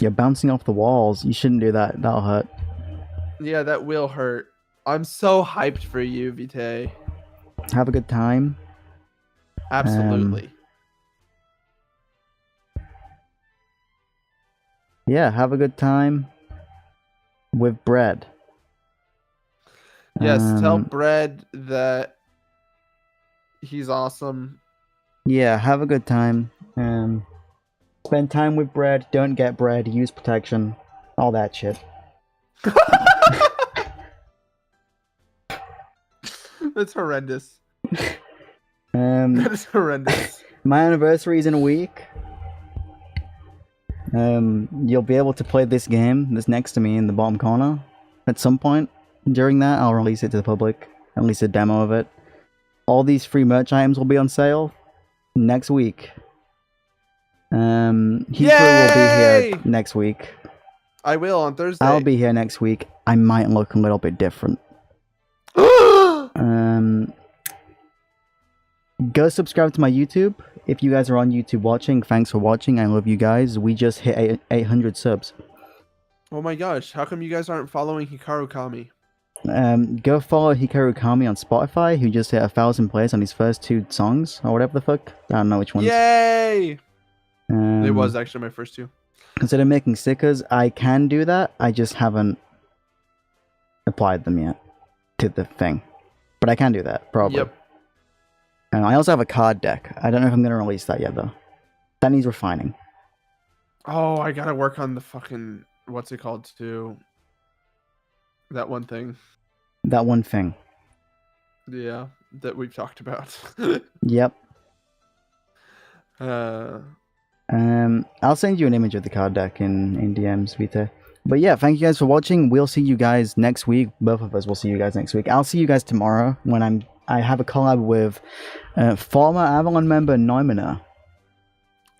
[SPEAKER 1] You're bouncing off the walls. You shouldn't do that. That'll hurt.
[SPEAKER 2] Yeah, that will hurt. I'm so hyped for you, Vitae.
[SPEAKER 1] Have a good time.
[SPEAKER 2] Absolutely.
[SPEAKER 1] Yeah, have a good time with bread.
[SPEAKER 2] Yes, tell
[SPEAKER 1] Um,
[SPEAKER 2] Bread that he's awesome.
[SPEAKER 1] Yeah, have a good time. Spend time with bread. Don't get bread. Use protection. All that shit.
[SPEAKER 2] That's horrendous.
[SPEAKER 1] Um,
[SPEAKER 2] That is horrendous.
[SPEAKER 1] my anniversary is in a week. You'll be able to play this game that's next to me in the bottom corner. At some point during that, I'll release it to the public. At least a demo of it. All these free merch items will be on sale next week. Heathrow will be
[SPEAKER 2] Yay!
[SPEAKER 1] here next week.
[SPEAKER 2] I will on Thursday.
[SPEAKER 1] I'll be here next week. I might look a little bit different. Go subscribe to my YouTube. If you guys are on YouTube watching, thanks for watching. I love you guys. We just hit 800 subs.
[SPEAKER 2] Oh my gosh, how come you guys aren't following Hikaru Kami?
[SPEAKER 1] Go follow Hikaru Kami on Spotify, who just hit 1,000 plays on his first 2 songs, or whatever the fuck. I don't know which ones.
[SPEAKER 2] Yay! It was actually my first 2.
[SPEAKER 1] Consider making stickers. I can do that. I just haven't applied them yet to the thing. But I can do that, probably.
[SPEAKER 2] Yep.
[SPEAKER 1] I also have a card deck. I don't know if I'm going to release that yet, though. That needs refining.
[SPEAKER 2] Oh, I gotta work on the fucking what's it called too. That one thing.
[SPEAKER 1] That one thing.
[SPEAKER 2] Yeah, that we've talked about.
[SPEAKER 1] Yep.
[SPEAKER 2] uh
[SPEAKER 1] I'll send you an image of the card deck in DMs, Vita. But yeah, thank you guys for watching. We'll see you guys next week. Both of us will see you guys next week. I'll see you guys tomorrow when I have a collab with former Avalon member Neumana.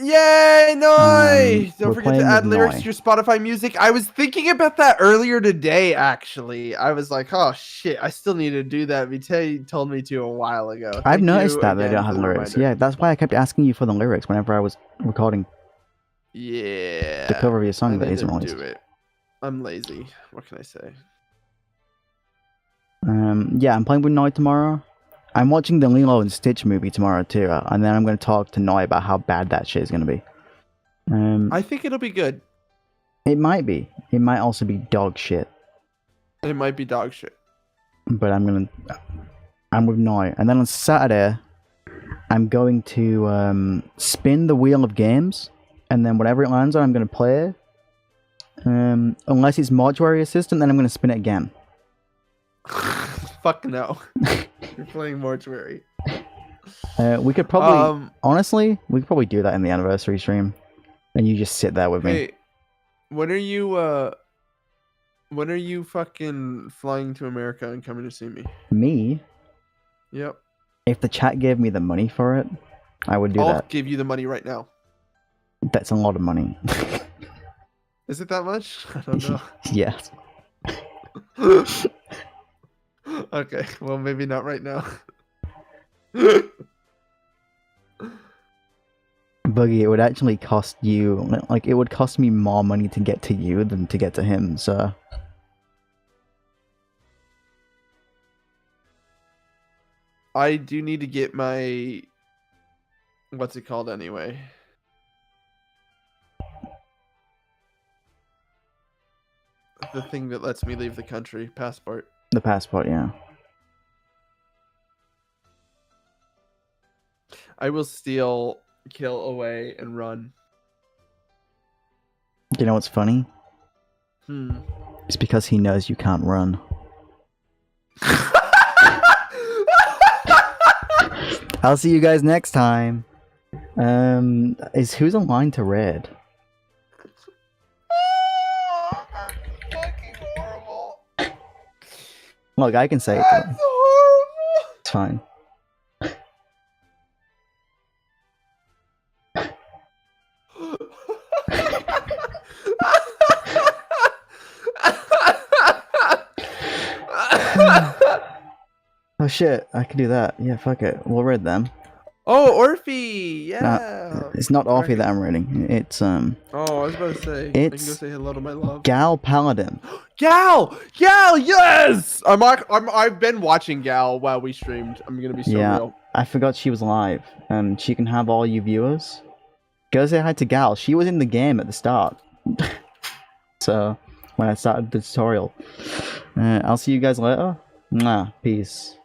[SPEAKER 2] Yay, Noi! Don't
[SPEAKER 1] we're
[SPEAKER 2] forget to
[SPEAKER 1] playing
[SPEAKER 2] add
[SPEAKER 1] with
[SPEAKER 2] lyrics
[SPEAKER 1] Noi.
[SPEAKER 2] to your Spotify music. I was thinking about that earlier today, actually. I was like, oh shit, I still need to do that. Vitae told me to a while ago.
[SPEAKER 1] I've
[SPEAKER 2] Thank
[SPEAKER 1] noticed
[SPEAKER 2] you
[SPEAKER 1] that they
[SPEAKER 2] again
[SPEAKER 1] don't
[SPEAKER 2] for
[SPEAKER 1] have
[SPEAKER 2] the
[SPEAKER 1] lyrics.
[SPEAKER 2] reminder.
[SPEAKER 1] Yeah, that's why I kept asking you for the lyrics whenever I was recording
[SPEAKER 2] Yeah.
[SPEAKER 1] the cover of your
[SPEAKER 2] I
[SPEAKER 1] song that
[SPEAKER 2] need
[SPEAKER 1] isn't
[SPEAKER 2] to
[SPEAKER 1] released.
[SPEAKER 2] do it. I'm lazy. What can I say?
[SPEAKER 1] Yeah, I'm playing with Noi tomorrow. I'm watching the Lilo and Stitch movie tomorrow too, and then I'm going to talk to Noi about how bad that shit is going to be.
[SPEAKER 2] I think it'll be good.
[SPEAKER 1] It might be. It might also be dog shit.
[SPEAKER 2] It might be dog shit.
[SPEAKER 1] But I'm with Noi. And then on Saturday, I'm going to spin the wheel of games, and then whatever it lands on, I'm going to play. Unless it's Mortuary Assistant, then I'm going to spin it again.
[SPEAKER 2] Fuck no. You're playing Mortuary.
[SPEAKER 1] We could probably, honestly, we could probably do that in the anniversary stream, and you just sit there with me.
[SPEAKER 2] Hey, when are you fucking flying to America and coming to see me?
[SPEAKER 1] Me?
[SPEAKER 2] Yep.
[SPEAKER 1] If the chat gave me the money for it, I would do
[SPEAKER 2] I'll
[SPEAKER 1] that.
[SPEAKER 2] give you the money right now.
[SPEAKER 1] That's a lot of money.
[SPEAKER 2] Is it that much? I don't know.
[SPEAKER 1] Yes.
[SPEAKER 2] Okay, well maybe not right now.
[SPEAKER 1] Buggy, it would actually cost you, like, it would cost me more money to get to you than to get to him, so...
[SPEAKER 2] I do need to get my... What's it called anyway? The thing that lets me leave the country. Passport.
[SPEAKER 1] The passport, yeah.
[SPEAKER 2] I will steal, kill away, and run.
[SPEAKER 1] You know what's funny?
[SPEAKER 2] Hmm.
[SPEAKER 1] It's because he knows you can't run. I'll see you guys next time. Is who's online to red?
[SPEAKER 2] That's fucking horrible.
[SPEAKER 1] Look, I can say it.
[SPEAKER 2] That's horrible.
[SPEAKER 1] It's fine. Oh shit, I can do that. Yeah, fuck it. We'll read them.
[SPEAKER 2] Oh, Orphe! Yeah!
[SPEAKER 1] It's not Orphe that I'm reading. It's
[SPEAKER 2] Oh, I was about to say. I can go
[SPEAKER 1] It's
[SPEAKER 2] say hello to my love.
[SPEAKER 1] Gal Paladin.
[SPEAKER 2] Gal! Gal, yes! I've been watching Gal while we streamed. I'm gonna be so
[SPEAKER 1] Yeah.
[SPEAKER 2] real.
[SPEAKER 1] I forgot she was live. She can have all you viewers. Go say hi to Gal. She was in the game at the start. So, when I started the tutorial. I'll see you guys later. Mwah. Peace.